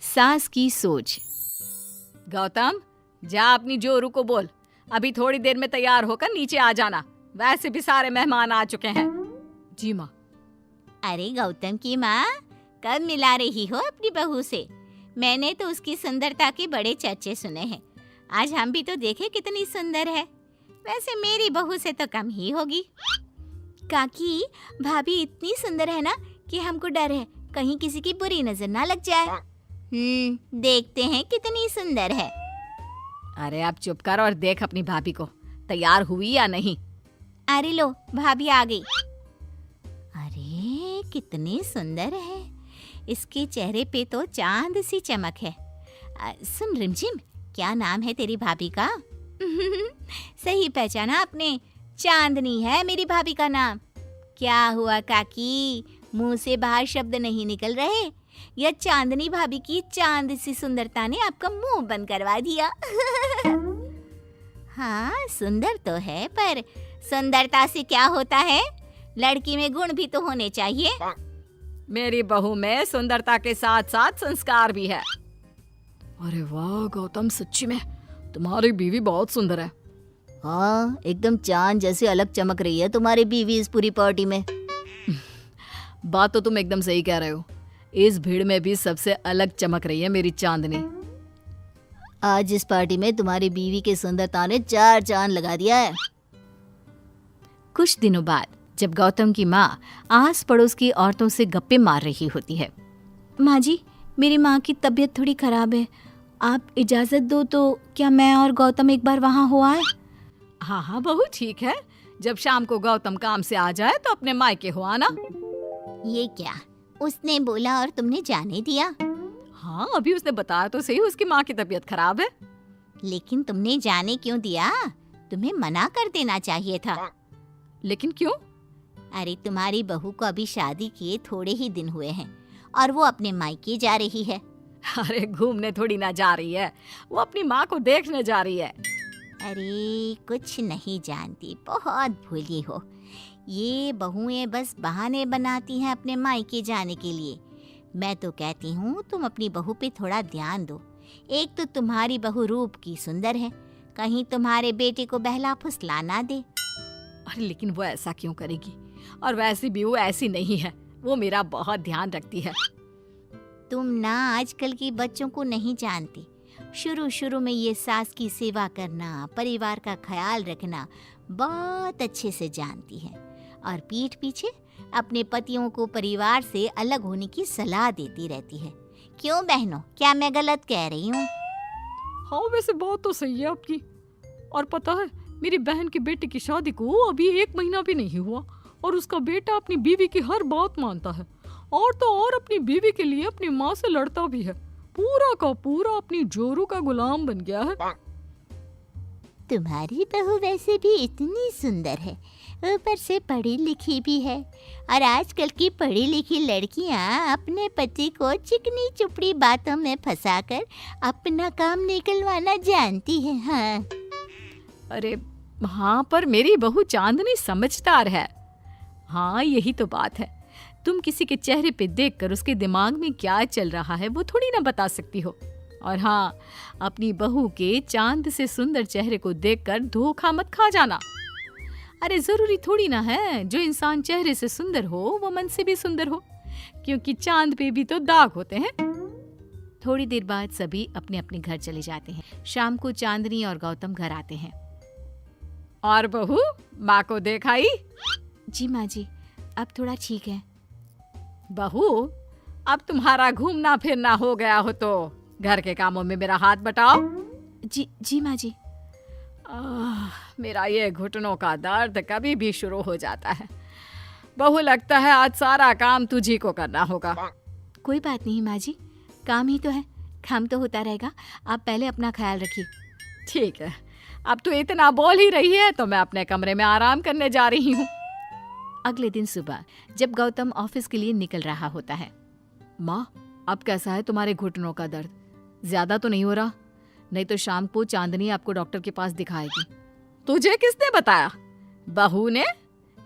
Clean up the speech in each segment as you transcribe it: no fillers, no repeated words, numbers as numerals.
सास की सोच। गौतम, जा अपनी जोरू को बोल, अभी थोड़ी देर में तैयार होकर नीचे आ जाना। वैसे भी सारे मेहमान आ चुके हैं। जी माँ। अरे गौतम की माँ, कब मिला रही हो अपनी बहू से? मैंने तो उसकी सुंदरता के बड़े चर्चे सुने हैं। आज हम भी तो देखे कितनी सुंदर है। वैसे मेरी बहू से तो कम ही होगी। काकी, भाभी इतनी सुंदर है ना कि हमको डर है कहीं किसी की बुरी नजर ना लग जाए। देखते हैं कितनी सुंदर है। अरे आप चुप कर और देख अपनी भाभी को, तैयार हुई या नहीं। अरे लो, भाभी आ गई। अरे कितनी सुंदर है, इसके चेहरे पे तो चांद सी चमक है। सुन रिमझिम, क्या नाम है तेरी भाभी का? सही पहचाना आपने, चांदनी है मेरी भाभी का नाम। क्या हुआ काकी, मुंह से बाहर शब्द नहीं निकल रहे? या चांदनी भाभी की चांद सी सुंदरता ने आपका मुंह बंद करवा दिया? हाँ, सुंदर तो है, पर सुंदरता से क्या होता है? लड़की में गुण भी तो होने चाहिए। मेरी बहू में सुंदरता के साथ साथ संस्कार भी है। अरे वाह गौतम, सच्ची में तुम्हारी बीवी बहुत सुंदर है। हाँ, एकदम चांद जैसे अलग चमक रही है तुम्हारी बीवी इस पूरी पार्टी में। बात तो तुम एकदम सही कह रहे हो। इस भीड़ में भी सबसे अलग चमक रही है मेरी चांदनी। आज इस पार्टी में तुम्हारी बीवी की सुंदरता ने 4 चांद लगा दिया है। कुछ दिनों बाद जब गौतम की माँ आस पड़ोस की औरतों से गप्पे मार रही होती है। माँ जी, मेरी माँ की तबीयत थोड़ी खराब है, आप इजाजत दो तो क्या मैं और गौतम एक बार वहाँ हो आए? हाँ हाँ बहू, ठीक है। जब शाम को गौतम काम से आ जाए तो अपने मायके हो आना। ये क्या, उसने बोला और तुमने जाने दिया? हाँ, अभी उसने बताया तो सही, उसकी माँ की तबीयत खराब है। लेकिन तुमने जाने क्यों दिया? तुम्हें मना कर देना चाहिए था। लेकिन क्यों? अरे तुम्हारी बहू को अभी शादी किए थोड़े ही दिन हुए हैं और वो अपने मायके जा रही है। अरे घूमने थोड़ी ना जा रही है, वो अपनी माँ को देखने जा रही है। अरे कुछ नहीं जानती, बहुत भोली हो। ये बहुएं बस बहाने बनाती हैं अपने मायके जाने के लिए। मैं तो कहती हूँ तुम अपनी बहू पे थोड़ा ध्यान दो। एक तो तुम्हारी बहू रूप की सुंदर है, कहीं तुम्हारे बेटे को बहला फुसला ना दे। अरे लेकिन वो ऐसा क्यों करेगी? और वैसे भी वो ऐसी नहीं है, वो मेरा बहुत ध्यान रखती है। तुम ना आजकल के बच्चों को नहीं जानती। शुरू शुरू में ये सास की सेवा करना, परिवार का ख्याल रखना बहुत अच्छे से जानती है और पीठ पीछे अपने पतियों को परिवार से अलग होने की सलाह देती रहती है। क्यों बहनों, क्या मैं गलत कह रही हूँ? हाँ, वैसे बात तो सही है आपकी। और पता है, मेरी बहन की बेटी की शादी को अभी 1 महीना भी नहीं हुआ और उसका बेटा अपनी बीवी की हर बात मानता है। और तो और अपनी बीवी के लिए अपनी माँ से लड़ता भी है। पूरा का पूरा अपनी जोरू का गुलाम बन गया है। तुम्हारी बहू वैसे भी इतनी सुंदर है, ऊपर से पढ़ी लिखी भी है। और आजकल की पढ़ी लिखी लड़कियां अपने पति को चिकनी चुपड़ी बातों में फंसाकर अपना काम निकलवाना जानती है। हाँ। अरे हाँ, पर मेरी बहू चांदनी समझदार है। हाँ, यही तो बात है। तुम किसी के चेहरे पे देखकर उसके दिमाग में क्या चल रहा है वो थोड़ी ना बता सकती हो। और हाँ, अपनी बहू के चांद से सुंदर चेहरे को देखकर धोखा मत खा जाना। अरे जरूरी थोड़ी ना है जो इंसान चेहरे से सुंदर हो वो मन से भी सुंदर हो, क्योंकि चांद पे भी तो दाग होते हैं। थोड़ी देर बाद सभी अपने अपने घर चले जाते हैं। शाम को चांदनी और गौतम घर आते हैं। और बहू, माँ को देखाई? जी माँ जी, अब थोड़ा ठीक है। बहू, अब तुम्हारा घूमना फिरना हो गया हो तो घर के कामों में मेरा हाथ बटाओ। जी माँ जी। मेरा ये घुटनों का दर्द कभी भी शुरू हो जाता है। बहू, लगता है आज सारा काम तुझी को करना होगा। कोई बात नहीं माँ जी, काम ही तो है, काम तो होता रहेगा। आप पहले अपना ख्याल रखिए। ठीक है, अब तो इतना बोल ही रही है तो मैं अपने कमरे में आराम करने जा रही हूँ। अगले दिन सुबह जब गौतम ऑफिस के लिए निकल रहा होता है। माँ, अब कैसा है तुम्हारे घुटनों का दर्द? ज्यादा तो नहीं हो रहा? नहीं तो शाम को चांदनी आपको डॉक्टर के पास दिखाएगी। तुझे किसने बताया? बहू ने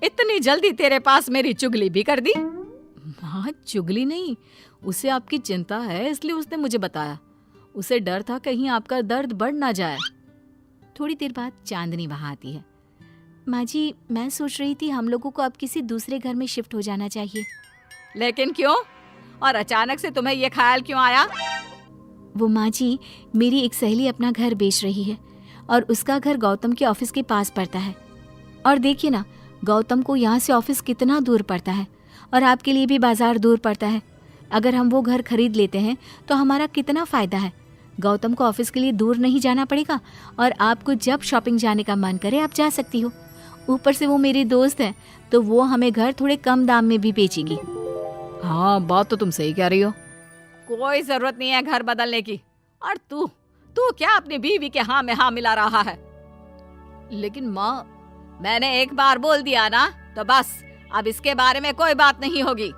इतनी जल्दी तेरे पास मेरी चुगली भी कर दी? माँ, माँ चुगली नहीं, उसे आपकी चिंता है इसलिए उसने मुझे बताया। उसे डर था कहीं आपका दर्द बढ़ ना जाए। थोड़ी देर बाद चांदनी वहाँ आती है। माँ जी, मैं सोच रही थी हम लोगों को अब किसी दूसरे घर में शिफ्ट हो जाना चाहिए। लेकिन क्यों? और अचानक से तुम्हें ये ख्याल क्यों आया? वो माँ जी, मेरी एक सहेली अपना घर बेच रही है और उसका घर गौतम के ऑफिस के पास पड़ता है। और देखिए ना, गौतम को यहाँ से ऑफिस कितना दूर पड़ता है और आपके लिए भी बाजार दूर पड़ता है। अगर हम वो घर खरीद लेते हैं तो हमारा कितना फ़ायदा है। गौतम को ऑफिस के लिए दूर नहीं जाना पड़ेगा और आपको जब शॉपिंग जाने का मन करे आप जा सकती हो। ऊपर से वो मेरी दोस्त है तो वो हमें घर थोड़े कम दाम में भी बेचेगी। हाँ, बात तो तुम सही कह रही हो। कोई जरूरत नहीं है घर बदलने की। और तू तू क्या अपनी बीवी के हाँ में हाँ मिला रहा है? लेकिन माँ, मैंने एक बार बोल दिया ना तो बस, अब इसके बारे में कोई बात नहीं होगी।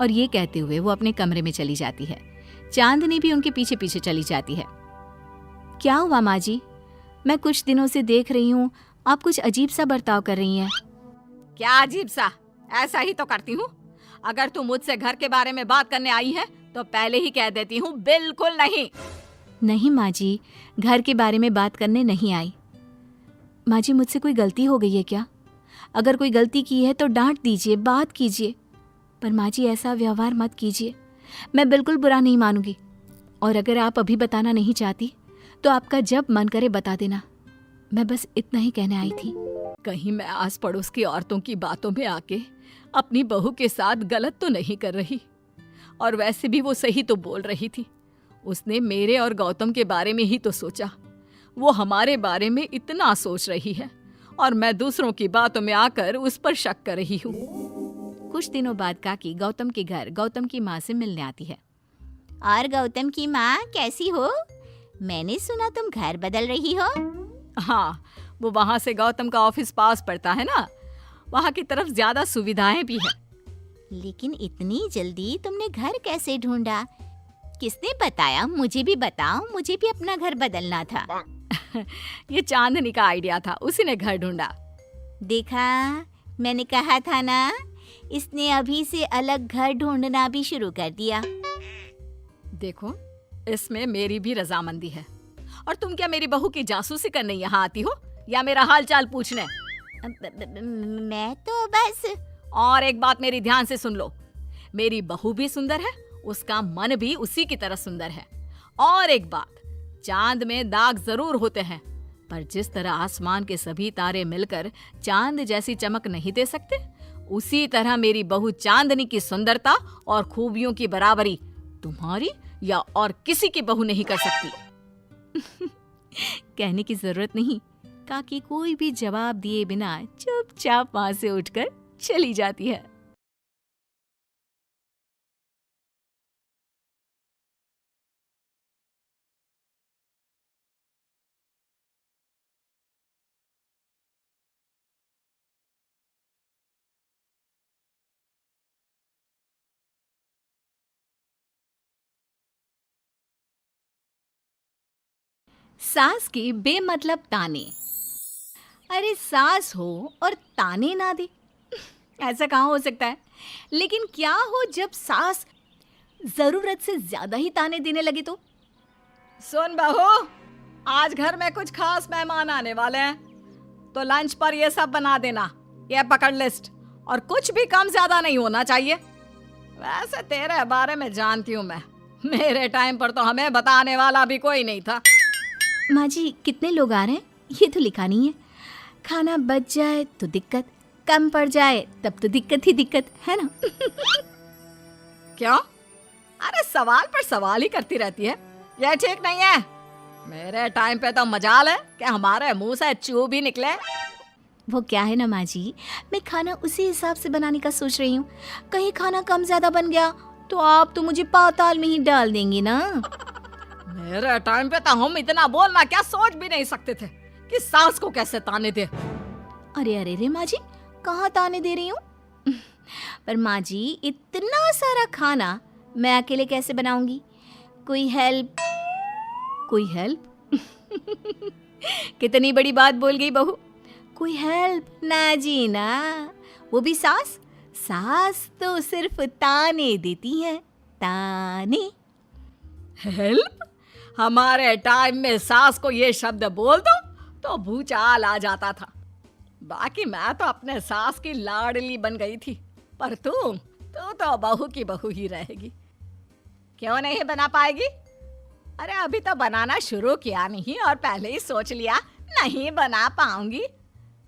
और ये कहते हुए वो अपने कमरे में चली जाती है। चांदनी भी उनके पीछे पीछे चली जाती है। क्या हुआ माँ जी? मैं कुछ दिनों से देख रही हूँ आप कुछ अजीब सा बर्ताव कर रही हैं। क्या अजीब सा? ऐसा ही तो करती हूँ। अगर तू मुझसे घर के बारे में बात करने आई है तो पहले ही कह देती हूँ, बिल्कुल नहीं। नहीं माँ जी, घर के बारे में बात करने नहीं आई। माँ जी, मुझसे कोई गलती हो गई है क्या? अगर कोई गलती की है तो डांट दीजिए, बात कीजिए। पर माँ जी, ऐसा व्यवहार मत कीजिए। मैं बिल्कुल बुरा नहीं मानूंगी। और अगर आप अभी बताना नहीं चाहती तो आपका जब मन करे बता देना। मैं बस इतना ही कहने आई थी। कहीं मैं आस पड़ोस की औरतों की बातों में आके अपनी बहू के साथ गलत तो नहीं कर रही? और वैसे भी वो सही तो बोल रही थी। उसने मेरे और गौतम के बारे में ही तो सोचा। वो हमारे बारे में इतना सोच रही है और मैं दूसरों की बातों में आकर उस पर शक कर रही हूँ। कुछ दिनों बाद काकी गौतम के घर गौतम की माँ से मिलने आती है। और गौतम की माँ, कैसी हो? मैंने सुना तुम घर बदल रही हो। हाँ, वो वहाँ से गौतम का ऑफिस पास पड़ता है ना, वहाँ की तरफ ज्यादा सुविधाएं भी है। लेकिन इतनी जल्दी तुमने घर कैसे ढूंढा? किसने बताया? मुझे भी बताओ, मुझे भी अपना घर बदलना था। ये चांदनी का आइडिया था, उसी ने घर ढूंढा। देखा, मैंने कहा था ना, इसने अभी से अलग घर ढूंढना भी शुरू कर दिया। देखो, इसमें मेरी भी रजामंदी है। और तुम क्या मेरी बहू की जासूसी करने यहाँ आती हो या मेरा हाल चाल पूछने? मैं तो बस। और एक बात मेरी ध्यान से सुन लो, मेरी बहू भी सुंदर है, उसका मन भी उसी की तरह सुंदर है। और एक बात, चांद में दाग जरूर होते हैं, पर जिस तरह आसमान के सभी तारे मिलकर चांद जैसी चमक नहीं दे सकते, उसी तरह मेरी बहू चांदनी की सुंदरता और खूबियों की बराबरी तुम्हारी या और किसी की बहू नहीं कर सकती। कहने की जरूरत नहीं। काकी कोई भी जवाब दिए बिना चुपचाप वहां से उठकर चली जाती है। सास के बेमतलब ताने। अरे सास हो और ताने ना दे, ऐसा कहाँ हो सकता है? लेकिन क्या हो जब सास जरूरत से ज्यादा ही ताने देने लगे तो? सुन बहू, आज घर में कुछ खास मेहमान आने वाले हैं, तो लंच पर ये सब बना देना। ये पकड़ लिस्ट, और कुछ भी कम ज्यादा नहीं होना चाहिए। वैसे तेरे बारे में जानती हूँ मैं, मेरे टाइम पर तो हमें बताने वाला भी कोई नहीं था। माँ जी, कितने लोग आ रहे हैं ये तो लिखा नहीं है। खाना बच जाए तो दिक्कत, कम पड़ जाए तब तो दिक्कत ही दिक्कत है ना। क्यों? अरे सवाल पर सवाल ही करती रहती है, यह ठीक नहीं है। मेरे टाइम पे तो मजाल है कि हमारे मुंह से चू भी निकले। वो क्या है ना माँ जी, मैं खाना उसी हिसाब से बनाने का सोच रही हूँ। कहीं खाना कम ज्यादा बन गया तो आप तो मुझे पाताल में ही डाल देंगी ना। मेरे टाइम पे तो हम इतना बोलना क्या सोच भी नहीं सकते थे कि सास को कैसे ताने दे। अरे अरे रे माँ जी, कहाँ ताने दे रही हूँ? पर माँ जी, इतना सारा खाना मैं अकेले कैसे बनाऊंगी? कोई हेल्प? कोई हेल्प? कितनी बड़ी बात बोल गई बहू। कोई हेल्प? ना जी ना, वो भी सास। सास तो सिर्फ ताने देती है, ताने। हेल्प? हमारे टाइम में सास को ये शब्द बोल दो तो भूचाल आ जाता था। बाकी मैं तो अपने सास की लाडली बन गई थी, पर तू तो बहू की बहू ही रहेगी। क्यों नहीं बना पाएगी? अरे अभी तो बनाना शुरू किया नहीं और पहले ही सोच लिया नहीं बना पाऊंगी।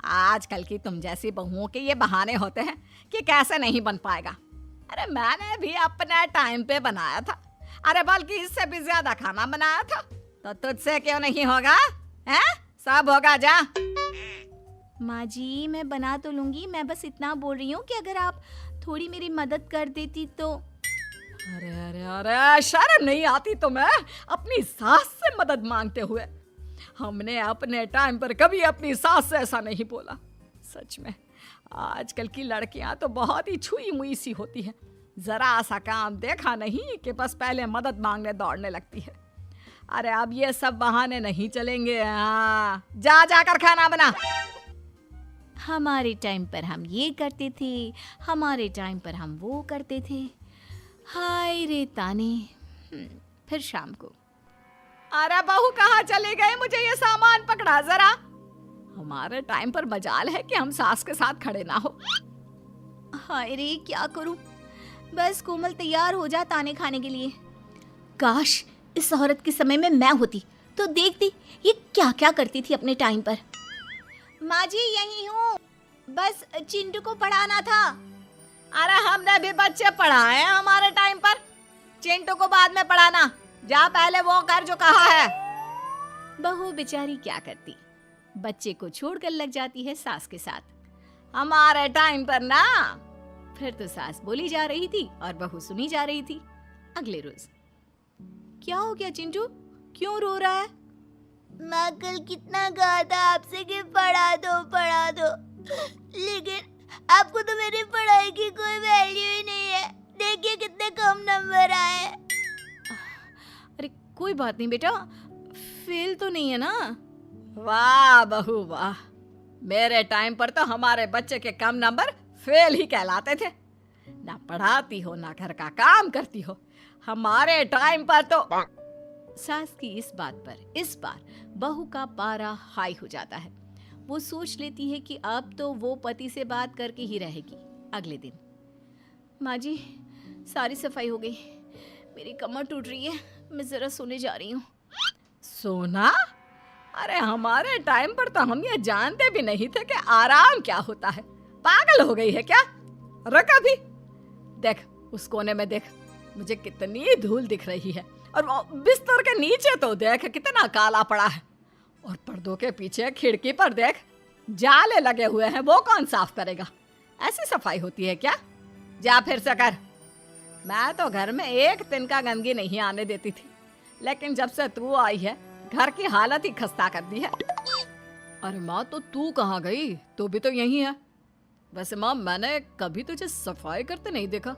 आजकल की तुम जैसी बहुओं के ये बहाने होते हैं कि कैसे नहीं बन पाएगा। अरे मैंने भी अपने टाइम पे बनाया था, अरे बल्कि इससे भी ज्यादा खाना बनाया था, तो तुझसे क्यों नहीं होगा? हैं? सब होगा जा। माँ जी मैं बना तो लूंगी, मैं बस इतना बोल रही हूँ कि अगर आप थोड़ी मेरी मदद कर देती तो। अरे अरे अरे शर्म नहीं आती तुम्हें अपनी सास से मदद मांगते हुए? हमने अपने टाइम पर कभी अपनी सास से ऐसा नहीं बोला। सच में आजकल की लड़कियां तो बहुत ही छुई मुई सी होती हैं। जरा सा काम देखा नहीं कि बस पहले मदद मांगने दौड़ने लगती है। अरे अब ये सब बहाने नहीं चलेंगे। हाँ जा जाकर खाना बना। हमारे टाइम पर हम ये करते थे, हमारे टाइम पर हम वो करते थे। हाय रे ताने। फिर शाम को, अरे बहू कहाँ चले गए? मुझे ये सामान पकड़ा जरा। हमारे टाइम पर मजाल है कि हम सास के साथ खड़े ना हो। हाय रे क्या करूं? बस कोमल तैयार हो जा ताने खाने के लिए। काश इस औरत के समय में मैं होती तो देखती ये क्या क्या करती थी अपने टाइम पर। माँ जी यही हूँ, बस चिंटू को पढ़ाना था। अरे हमने भी बच्चे पढ़ाए हैं हमारे टाइम पर, चिंटू को बाद में पढ़ाना। जा पहले वो कर जो कहा है। बहू बेचारी क्या करती, बच्चे को छोड़कर लग जाती है सास के साथ। हमारे टाइम पर ना। फिर तो सास बोली जा रही थी और बहू सुनी जा रही थी। अगले रोज, क्या हो गया चिंटू, क्यों रो रहा है? माँ कल कितना कहा था आपसे कि पढ़ा दो, लेकिन आपको तो मेरी पढ़ाई की कोई वैल्यू ही नहीं है। देखिए कितने कम नंबर आए। अरे कोई बात नहीं बेटा, फेल तो नहीं है ना। वाह बहू वाह, मेरे टाइम पर तो हमारे बच्चे के कम नंबर फेल ही कहलाते थे। ना पढ़ाती हो ना घर का काम करती हो। हमारे टाइम पर तो। सास की इस बात पर इस बार बहू का पारा हाई हो जाता है। वो सोच लेती है कि अब तो वो पति से बात करके ही रहेगी। अगले दिन, माँ जी सारी सफाई हो गई, मेरी कमर टूट रही है, मैं जरा सोने जा रही हूँ। सोना? अरे हमारे टाइम पर तो हम ये जानते भी नहीं थे कि आराम क्या होता है। पागल हो गई है क्या? रुक अभी, देख उस कोने में देख, मुझे कितनी धूल दिख रही है। और बिस्तर के नीचे तो देख कितना काला पड़ा है। और पर्दों के पीछे खिड़की पर देख जाले लगे हुए हैं, वो कौन साफ करेगा? ऐसी सफाई होती है क्या? जा फिर से कर। मैं तो घर में एक दिन का गंदगी नहीं आने देती थी, लेकिन जब से तू आई है घर की हालत ही खस्ता कर दी है। अरे माँ तो तू कहाँ गई? तू भी तो यही है। वैसे माँ मैंने कभी तुझे सफाई करते नहीं देखा।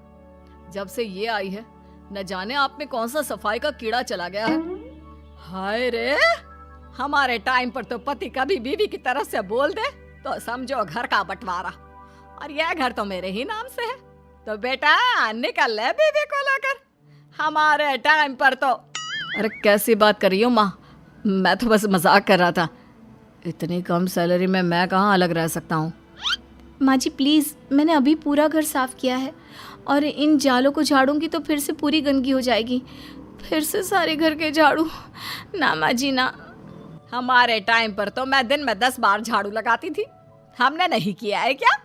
जब से ये आई है न जाने आप में कौन सा सफाई का कीड़ा चला गया है। हाय रे, हमारे टाइम पर तो पति कभी बीवी की तरफ से बोल दे तो समझो घर का बंटवारा, और यह घर तो मेरे ही नाम से है। तो बेटा निकल ले बीवी को लेकर। हमारे टाइम पर तो। अरे कैसी बात कर रही हो माँ, मैं तो बस मजाक कर रहा था। इतनी कम सैलरी में मैं कहाँ अलग रह सकता हूँ। माँ जी प्लीज़, मैंने अभी पूरा घर साफ किया है और इन जालों को झाड़ूंगी तो फिर से पूरी गंदगी हो जाएगी। फिर से सारे घर के झाड़ू ना माँ जी ना। हमारे टाइम पर तो मैं दिन में 10 बार झाड़ू लगाती थी। हमने नहीं किया है क्या?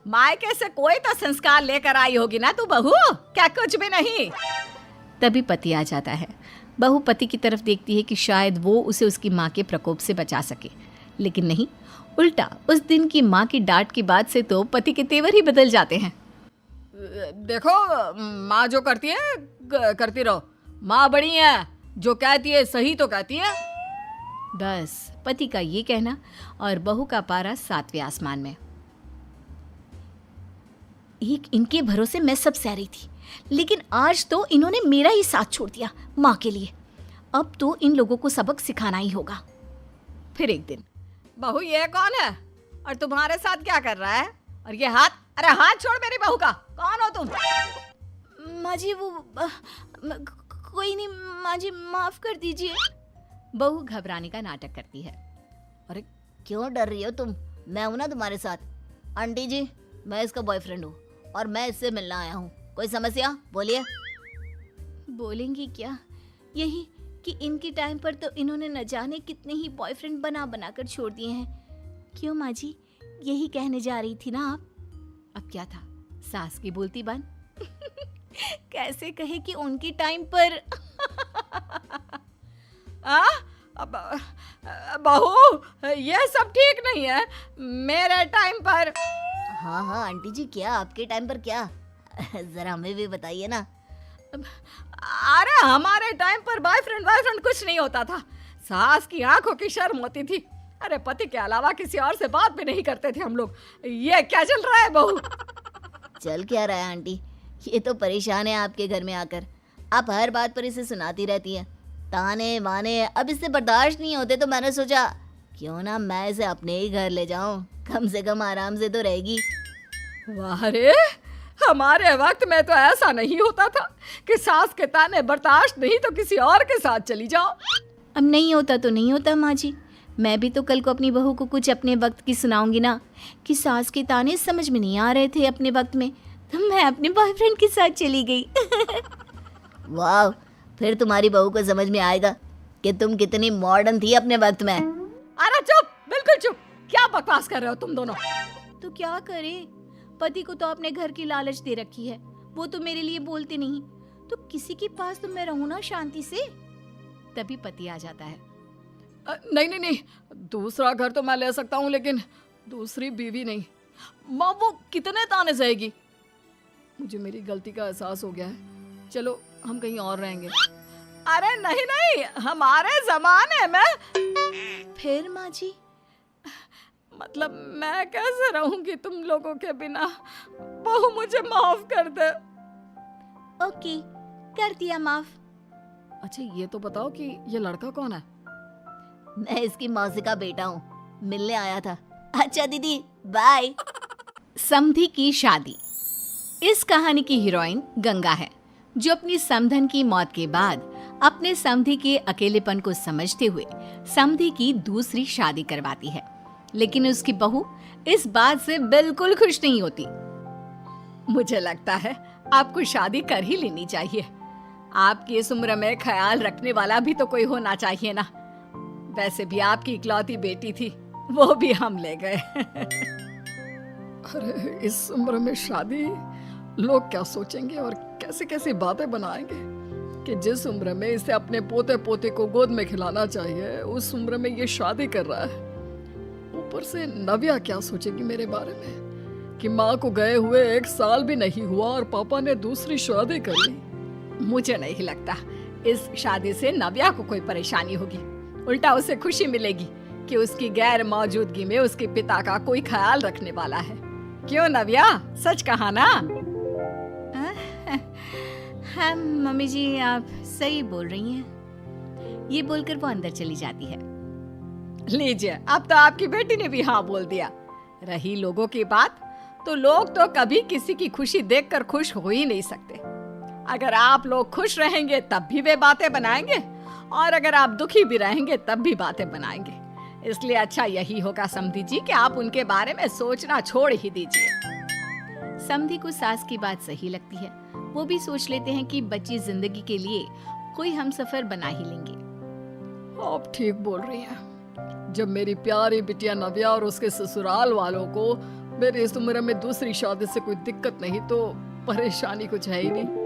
मायके से कोई तो संस्कार लेकर आई होगी ना तू बहू, क्या कुछ भी नहीं। तभी पति आ जाता है। बहू पति की तरफ देखती है कि शायद वो उसे उसकी माँ के प्रकोप से बचा सके, लेकिन नहीं, उल्टा उस दिन की माँ की डांट की बात से तो पति के तेवर ही बदल जाते हैं। देखो माँ जो करती है करती रहो। माँ बड़ी है, जो कहती है सही तो कहती है। बस पति का ये कहना और बहू का पारा 7वें आसमान में। एक इनके भरोसे मैं सब सह रही थी, लेकिन आज तो इन्होंने मेरा ही साथ छोड़ दिया माँ के लिए। अब तो इन लोगों को सबक सिखाना ही होगा। फिर एक दिन, बहू ये कौन है और तुम्हारे साथ क्या कर रहा है? और ये हाथ अरे हाथ छोड़ मेरी बहू का, कौन हो तुम? माँ जी वो कोई नहीं माँ जी, माफ कर दीजिए। बहू घबराने का नाटक करती है। अरे क्यों डर रही हो तुम? मैं हूं ना तुम्हारे साथ। आंटी जी, मैं इसका बॉयफ्रेंड हूँ और मैं इससे मिलना आया हूँ। कोई समस्या? बोलिए। बोलेंगी क्या? यही कि इनके टाइम पर तो इन्होंने न जाने कितने ही बॉयफ्रेंड बना बना कर छोड़ दिए हैं। क्यों माँ जी, यही कहने जा रही थी ना आप? अब क्या था, सास की बोलती बंद। कैसे कहे कि उनके टाइम पर बहू ये सब ठीक नहीं है। मेरे टाइम पर। हाँ हाँ आंटी जी, क्या आपके टाइम पर क्या? जरा हमें भी बताइए ना। अरे हमारे टाइम पर बॉयफ्रेंड कुछ नहीं होता था। सास की आंखों की शर्म होती थी। अरे पति के अलावा किसी और से बात भी नहीं करते थे हम लोग। ये क्या चल रहा है बहू? चल क्या रहा है आंटी? ये तो परेशान है आपके घर में आकर। आप हर बात पर इसे सुनाती रहती हैं, ताने माने। अब इससे बर्दाश्त नहीं होते तो मैंने सोचा क्यों ना मैं इसे अपने ही घर ले जाऊं, कम से कम आराम से तो रहेगी। वाह रे, हमारे वक्त में तो ऐसा नहीं होता था कि सास के ताने बर्दाश्त नहीं तो किसी और के साथ चली जाओ। अब नहीं होता तो नहीं होता माँ जी। मैं भी तो कल को अपनी बहू को कुछ अपने वक्त की सुनाऊंगी ना कि सास के ताने समझ में नहीं आ रहे थे अपने वक्त में, तो मैं अपने बॉयफ्रेंड के साथ चली गई। वाह, फिर तुम्हारी बहू को समझ में आएगा कि तुम कितनी मॉडर्न थी अपने वक्त में। अरे चुप, बिल्कुल चुप। क्या बकवास कर रहे हो तुम दोनों? तो क्या करे, पति को तो अपने घर की लालच दे रखी है, वो तो मेरे लिए बोलते नहीं, तो किसी के पास तो मैं रहूं ना शांति से। तभी पति आ जाता है। नहीं, दूसरा घर तो मैं ले सकता हूँ, लेकिन दूसरी बीवी नहीं। माँ वो कितने ताने सहेगी? मुझे मेरी गलती का एहसास हो गया है। चलो हम कहीं और रहेंगे। अरे नहीं, हमारे जमाने में। फिर माँ जी? मतलब मैं कैसे रहूंगी तुम लोगों के बिना? बहू मुझे माफ कर दे। ओके, कर दिया माफ। अच्छा ये तो बताओ कि ये लड़का कौन है? मैं इसकी मौसी का बेटा हूँ, मिलने आया था। अच्छा दीदी, बाय। समधी की शादी। इस कहानी की हीरोइन गंगा है, जो अपनी समधन की मौत के बाद अपने समधी के अकेलेपन को समझते हुए समधी की दूसरी शादी करवाती है। लेकिन उसकी बहू इस बात से बिल्कुल खुश नहीं होती। मुझे लगता है आपको शादी कर ही लेनी चाहिए। आपकी इस उम्र में ख्याल रखने वाला भी तो कोई होना चाहिए ना। वैसे भी आपकी इकलौती बेटी थी, वो भी हम ले गए। अरे इस उम्र में शादी, लोग क्या सोचेंगे और कैसे कैसी बातें बनाएंगे कि जिस उम्र में इसे अपने पोते पोते को गोद में खिलाना चाहिए, उस उम्र में ये शादी कर रहा है। ऊपर से नव्या क्या सोचेगी मेरे बारे में कि माँ को गए हुए 1 साल भी नहीं हुआ और पापा ने दूसरी शादी कर ली। मुझे नहीं लगता इस शादी से नव्या को कोई परेशानी होगी। उल्टा उसे खुशी मिलेगी कि उसकी गैर मौजूदगी में उसके पिता का कोई ख्याल रखने वाला है। क्यों नव्या, सच कहा ना? हाँ मम्मी जी, आप सही बोल रही हैं। ये बोलकर वो अंदर चली जाती है। लीजिए, अब तो आपकी बेटी ने भी हाँ बोल दिया। रही लोगों की बात, तो लोग तो कभी किसी की खुशी देखकर खुश हो ही नहीं सकते। अगर आप लोग खुश रहेंगे तब भी वे बातें बनाएंगे, और अगर आप दुखी भी रहेंगे तब भी बातें बनाएंगे। इसलिए अच्छा यही होगा समधी जी कि आप उनके बारे में सोचना छोड़ ही दीजिए। समधी को सास की बात सही लगती है। वो भी सोच लेते हैं कि बच्ची जिंदगी के लिए कोई हमसफर बना ही लेंगे। आप ठीक बोल रही हैं। जब मेरी प्यारी बिटिया नव्या और उसके ससुराल वालों को मेरी इस उम्र में दूसरी शादी से कोई दिक्कत नहीं, तो परेशानी कुछ है ही नहीं।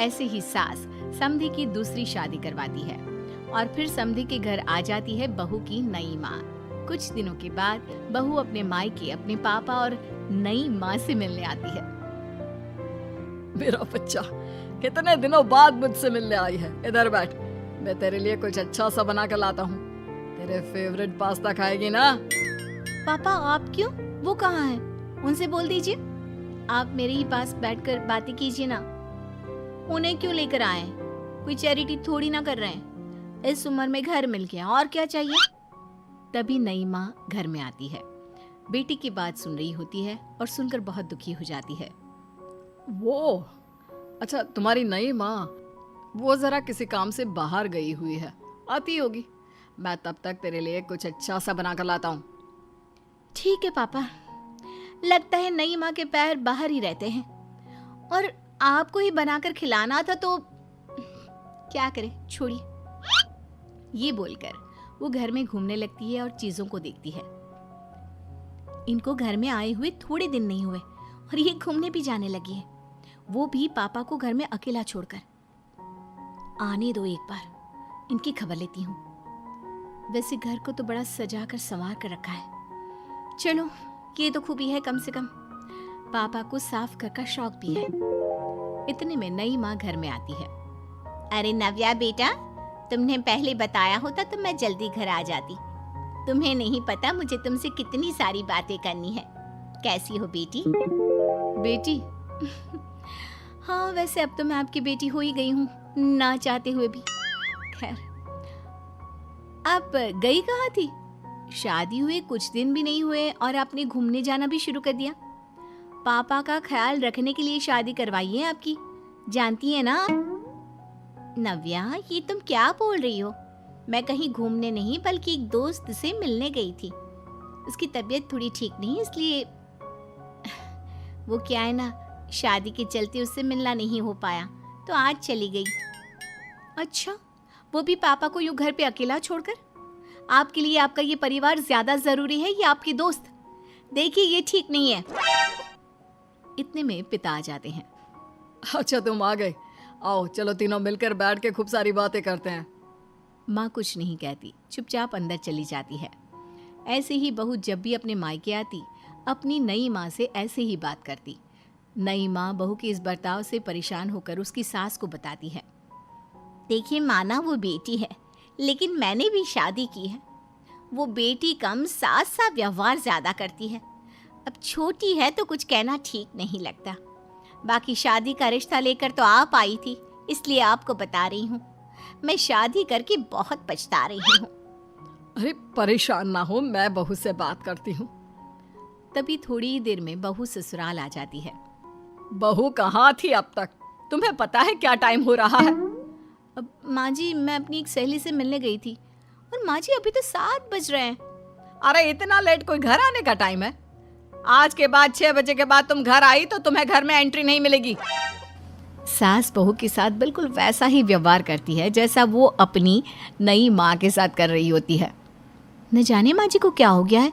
ऐसे ही सास समधी की दूसरी शादी करवाती है और फिर समधी के घर आ जाती है बहू की नई माँ। कुछ दिनों के बाद बहू अपने मायके अपने पापा और नई माँ से मिलने आती है। मेरा बच्चा कितने दिनों बाद मुझसे मिलने आई है। इधर बैठ, मैं तेरे लिए कुछ अच्छा सा बना कर लाता हूँ। तेरे फेवरेट पास्ता खाएगी ना? पापा आप क्यों? वो कहाँ है? उनसे बोल दीजिए। आप मेरे ही पास बैठकर बातें कीजिए ना। उन्हें क्यों लेकर आए? कोई चैरिटी थोड़ी ना कर रहे हैं। इस उम्र में घर मिल गया, और क्या चाहिए? तभी नई माँ घर में आती है। बेटी की बात सुन रही होती है और सुनकर बहुत दुखी हो जाती है। वो अच्छा, तुम्हारी नई माँ वो जरा किसी काम से बाहर गई हुई है, आती होगी। मैं तब तक तेरे लिए कुछ अच्छा सा बना कर लाता हूँ। ठीक है पापा। लगता है नई माँ के पैर बाहर ही रहते हैं और आपको ही बनाकर खिलाना था तो क्या करे, छोड़िए। ये बोलकर वो घर में घूमने लगती है और चीजों को देखती है। इनको घर में आए हुए थोड़े दिन नहीं हुए और ये घूमने भी जाने लगी है, वो भी पापा को घर में अकेला छोड़कर। आने दो, एक बार इनकी खबर लेती हूँ। वैसे घर को तो बड़ा सजा कर संवार कर रखा है। चलो, ये तो खूबी है, कम से कम पापा को साफ कर का शौक भी है। इतने में नई माँ घर में आती है। अरे नव्या बेटा, तुमने पहले बताया होता तो मैं जल्दी घर आ जाती। तुम्हें नहीं पता मुझे तुमसे कितनी सारी बातें करनी है। कैसी हो बेटी? बेटी? हाँ, वैसे अब तो मैं आपकी बेटी हो ही गई हूँ, ना चाहते हुए भी। खैर, आप गई कहाँ थी? शादी हुए कुछ दिन भी नहीं हुए और आपने घूमने जाना भी शुरू कर दिया। पापा का ख्याल रखने के लिए शादी करवाई है आपकी, जानती है ना? नव्या, ये तुम क्या बोल रही हो? मैं कहीं घूमने नहीं बल्कि एक दोस्त से मिलने गई थी। उसकी तबीयत थोड़ी ठीक नहीं, इसलिए वो क्या है ना, शादी के चलते उससे मिलना नहीं हो पाया तो आज चली गई। अच्छा, वो भी पापा को यूं घर पे अकेला छोड़कर? आपके लिए आपका ये परिवार ज्यादा जरूरी है या आपकी दोस्त? देखिए, ये ठीक नहीं है। इतने में पिता आ जाते हैं। अच्छा, तुम आ गए। आओ, चलो तीनों मिलकर बैठ के खूब सारी बातें करते हैं। माँ कुछ नहीं कहती, चुपचाप अंदर चली जाती है। ऐसे ही बहू जब भी अपने मायके आती, अपनी नई माँ से ऐसे ही बात करती। नई माँ बहू के इस बर्ताव से परेशान होकर उसकी सास को बताती है। देखिए, माना वो बेटी है, लेकिन मैंने भी शादी की है। वो बेटी कम, सास सा व्यवहार ज्यादा करती है। अब छोटी है तो कुछ कहना ठीक नहीं लगता। बाकी शादी का रिश्ता लेकर तो आप आई थी, इसलिए आपको बता रही हूँ। मैं शादी करके बहुत पछता रही हूँ। अरे परेशान ना हो, मैं बहू से बात करती हूँ। तभी थोड़ी ही देर में बहू ससुराल आ जाती है। बहू कहाँ थी अब तक? तुम्हें पता है क्या टाइम हो रहा है? अब माँ जी, मैं अपनी एक सहेली से मिलने गई थी और माँ जी अभी तो 7 बज रहे हैं। अरे इतना लेट कोई घर आने का टाइम है? आज के बाद 6 बजे के बाद तुम घर आई तो तुम्हें घर में एंट्री नहीं मिलेगी। सास बहू के साथ बिल्कुल वैसा ही व्यवहार करती है जैसा वो अपनी नई माँ के साथ कर रही होती है। न जाने माँ जी को क्या हो गया है।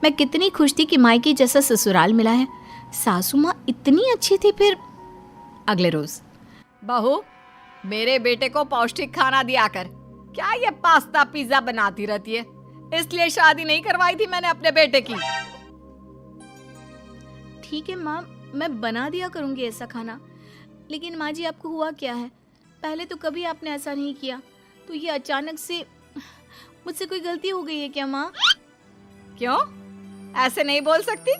मैं कितनी खुश थी कि मायके जैसा ससुराल मिला है। सासू माँ इतनी अच्छी थी। फिर अगले रोज, बहू, मेरे बेटे को पौष्टिक खाना दिया कर। क्या ये पास्ता पिज्जा बनाती रहती है? इसलिए शादी नहीं करवाई थी मैंने अपने बेटे की। ठीक है माँ, मैं बना दिया करूँगी ऐसा खाना। लेकिन माँ जी, आपको हुआ क्या है? पहले तो कभी आपने ऐसा नहीं किया, तो ये अचानक से मुझसे कोई गलती हो गई है क्या माँ? क्यों? ऐसे नहीं बोल सकती।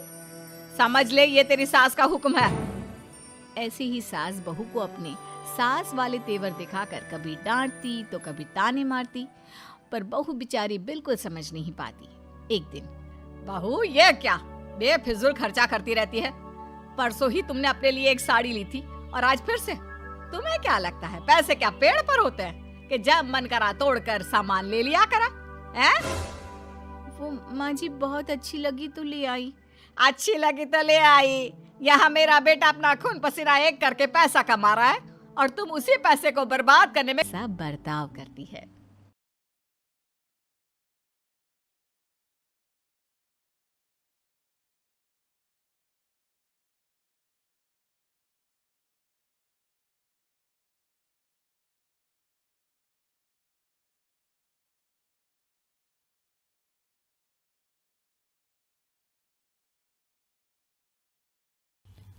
समझ ले, ये तेरी सास का हुक्म है। ऐसे ही सास बहू को अपने सास वाले तेवर दिखाकर कभी डांटती तो कभी ताने मारती, पर बहू बेचारी बिल्कुल समझ नहीं पाती। एक दिन, बहू, ये क्या बेफिजूल खर्चा करती रहती है? परसों ही तुमने अपने लिए एक साड़ी ली थी और आज फिर से। तुम्हें क्या लगता है पैसे क्या पेड़ पर होते हैं कि जब मन करा तोड़कर सामान ले लिया करा? हैं? वो माँ जी बहुत अच्छी लगी तो ले आई। अच्छी लगी तो ले आई? यहाँ मेरा बेटा अपना खून पसीना एक करके पैसा कमा रहा है और तुम उसी पैसे को बर्बाद करने में सब बर्ताव करती है।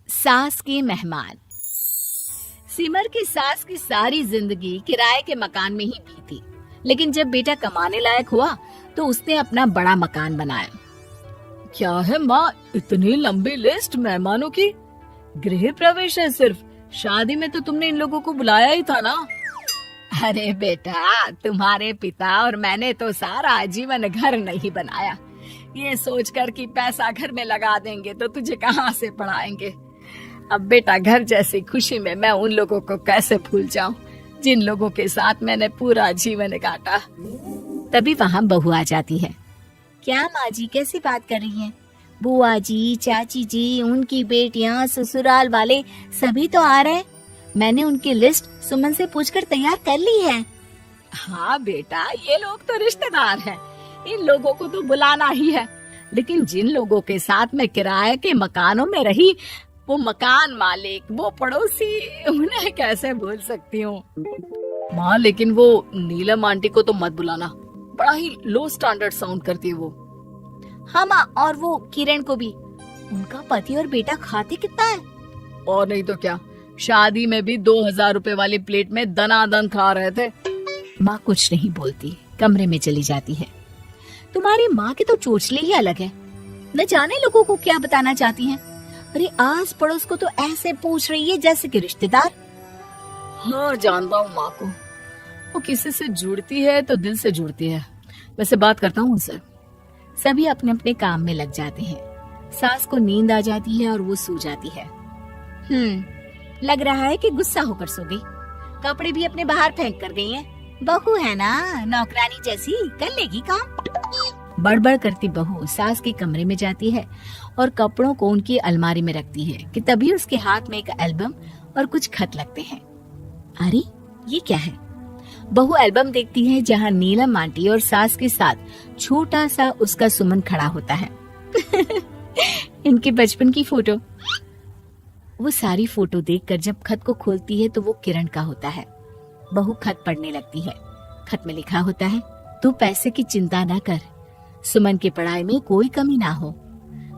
सास के मेहमान। सिमर की सास की सारी जिंदगी किराए के मकान में ही बीती, लेकिन जब बेटा कमाने लायक हुआ तो उसने अपना बड़ा मकान बनाया। क्या है माँ, इतनी लंबी लिस्ट मेहमानों की? गृह प्रवेश है सिर्फ, शादी में तो तुमने इन लोगों को बुलाया ही था ना। अरे बेटा, तुम्हारे पिता और मैंने तो सारा जीवन घर नहीं बनाया, ये सोचकर कि पैसा घर में लगा देंगे तो तुझे कहाँ से पढ़ाएंगे। अब बेटा घर जैसी खुशी में मैं उन लोगों को कैसे भूल जाऊं जिन लोगों के साथ मैंने पूरा जीवन काटा। तभी वहाँ बहू आ जाती है। क्या माँ जी कैसी बात कर रही हैं? बुआ जी, चाची जी, उनकी बेटियाँ, ससुराल वाले सभी तो आ रहे हैं। मैंने उनकी लिस्ट सुमन से पूछकर तैयार कर ली है। हाँ बेटा, ये लोग तो रिश्तेदार हैं, इन लोगों को तो बुलाना ही है। लेकिन जिन लोगों के साथ मैं किराए के मकानों में रही, वो मकान मालिक, वो पड़ोसी, उन्हें कैसे भूल सकती हूँ। माँ लेकिन वो नीलम आंटी को तो मत बुलाना, बड़ा ही लो स्टैंडर्ड साउंड करती है वो। हाँ माँ, और वो किरण को भी। उनका पति और बेटा खाते कितना है। और नहीं तो क्या, शादी में भी 2000 रुपए वाली प्लेट में दनादन खा रहे थे। माँ कुछ नहीं बोलती, कमरे में चली जाती है। तुम्हारी माँ की तो चोचले ही अलग है, न जाने लोगों को क्या बताना चाहती हैं। अरे आस पड़ोस को तो ऐसे पूछ रही है जैसे कि रिश्तेदार। हाँ जानता हूँ माँ को, वो किसी से जुड़ती है तो दिल से जुड़ती है। वैसे बात करता हूँ उनसे। सभी अपने अपने काम में लग जाते हैं। सास को नींद आ जाती है और वो सो जाती है। लग रहा है कि गुस्सा होकर सो गई। कपड़े भी अपने बाहर फेंक कर गई है। बहू है ना, नौकरानी जैसी, कर लेगी काम। बड़बड़ करती बहू सास के कमरे में जाती है और कपड़ों को उनकी अलमारी में रखती है कि तभी उसके हाथ में एक एल्बम और कुछ खत लगते हैं। अरे ये क्या है? बहू एल्बम देखती है जहाँ नीलम आंटी और सास के साथ छोटा सा उसका सुमन खड़ा होता है। इनके बचपन की फोटो। वो सारी फोटो देखकर जब खत को खोलती है तो वो किरण का होता है। बहू खत पढ़ने लगती है। खत में लिखा होता है, तू पैसे की चिंता ना कर, सुमन की पढ़ाई में कोई कमी ना हो,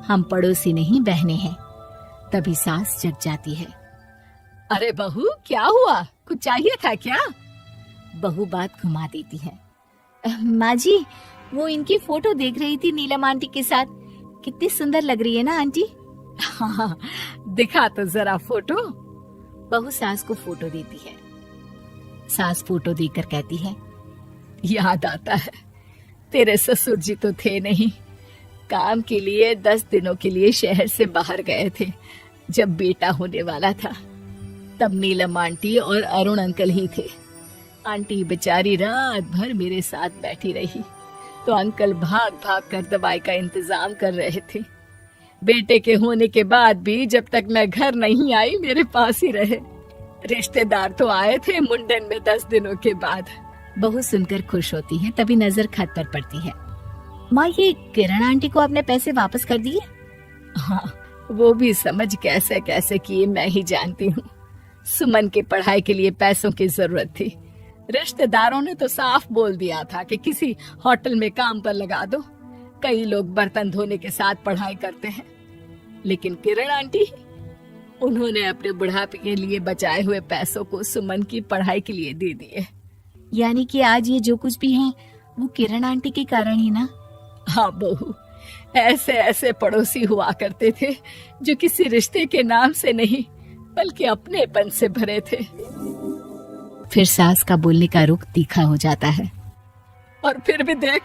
हम पड़ोसी नहीं बहने हैं। तभी सास जग जाती है। अरे बहू क्या हुआ, कुछ चाहिए था क्या? बहू बात घुमा देती है। माँ जी, वो इनकी फोटो देख रही थी नीलम आंटी के साथ। कितनी सुंदर लग रही है ना आंटी। हाँ, दिखा तो जरा फोटो। बहू सास को फोटो देती है। सास फोटो देखकर कहती है, याद आता है, तेरे ससुर जी तो थे नहीं, काम के लिए 10 दिनों के लिए शहर से बाहर गए थे। जब बेटा होने वाला था तब नीलम आंटी और अरुण अंकल ही थे। आंटी बेचारी रात भर मेरे साथ बैठी रही तो अंकल भाग भाग कर दवाई का इंतजाम कर रहे थे। बेटे के होने के बाद भी जब तक मैं घर नहीं आई मेरे पास ही रहे। रिश्तेदार तो आए थे मुंडन में 10 दिनों के बाद। बहू सुनकर खुश होती है। तभी नजर खत पर पड़ती है। माँ, ये किरण आंटी को अपने पैसे वापस कर दिए? हाँ, वो भी समझ कैसे कैसे किए मैं ही जानती हूँ। सुमन की पढ़ाई के लिए पैसों की जरूरत थी। रिश्तेदारों ने तो साफ बोल दिया था कि किसी होटल में काम पर लगा दो। कई लोग बर्तन धोने के साथ पढ़ाई करते हैं, लेकिन किरण आंटी, उन्होंने अपने बुढ़ापे के लिए बचाए हुए पैसों को सुमन की पढ़ाई के लिए दे दिए। यानी कि आज ये जो कुछ भी है वो किरण आंटी के कारण ही ना? हाँ बहू, ऐसे ऐसे पड़ोसी हुआ करते थे जो किसी रिश्ते के नाम से नहीं बल्कि अपनेपन से भरे थे। फिर सास का बोलने का रुख तीखा हो जाता है। और फिर भी देख,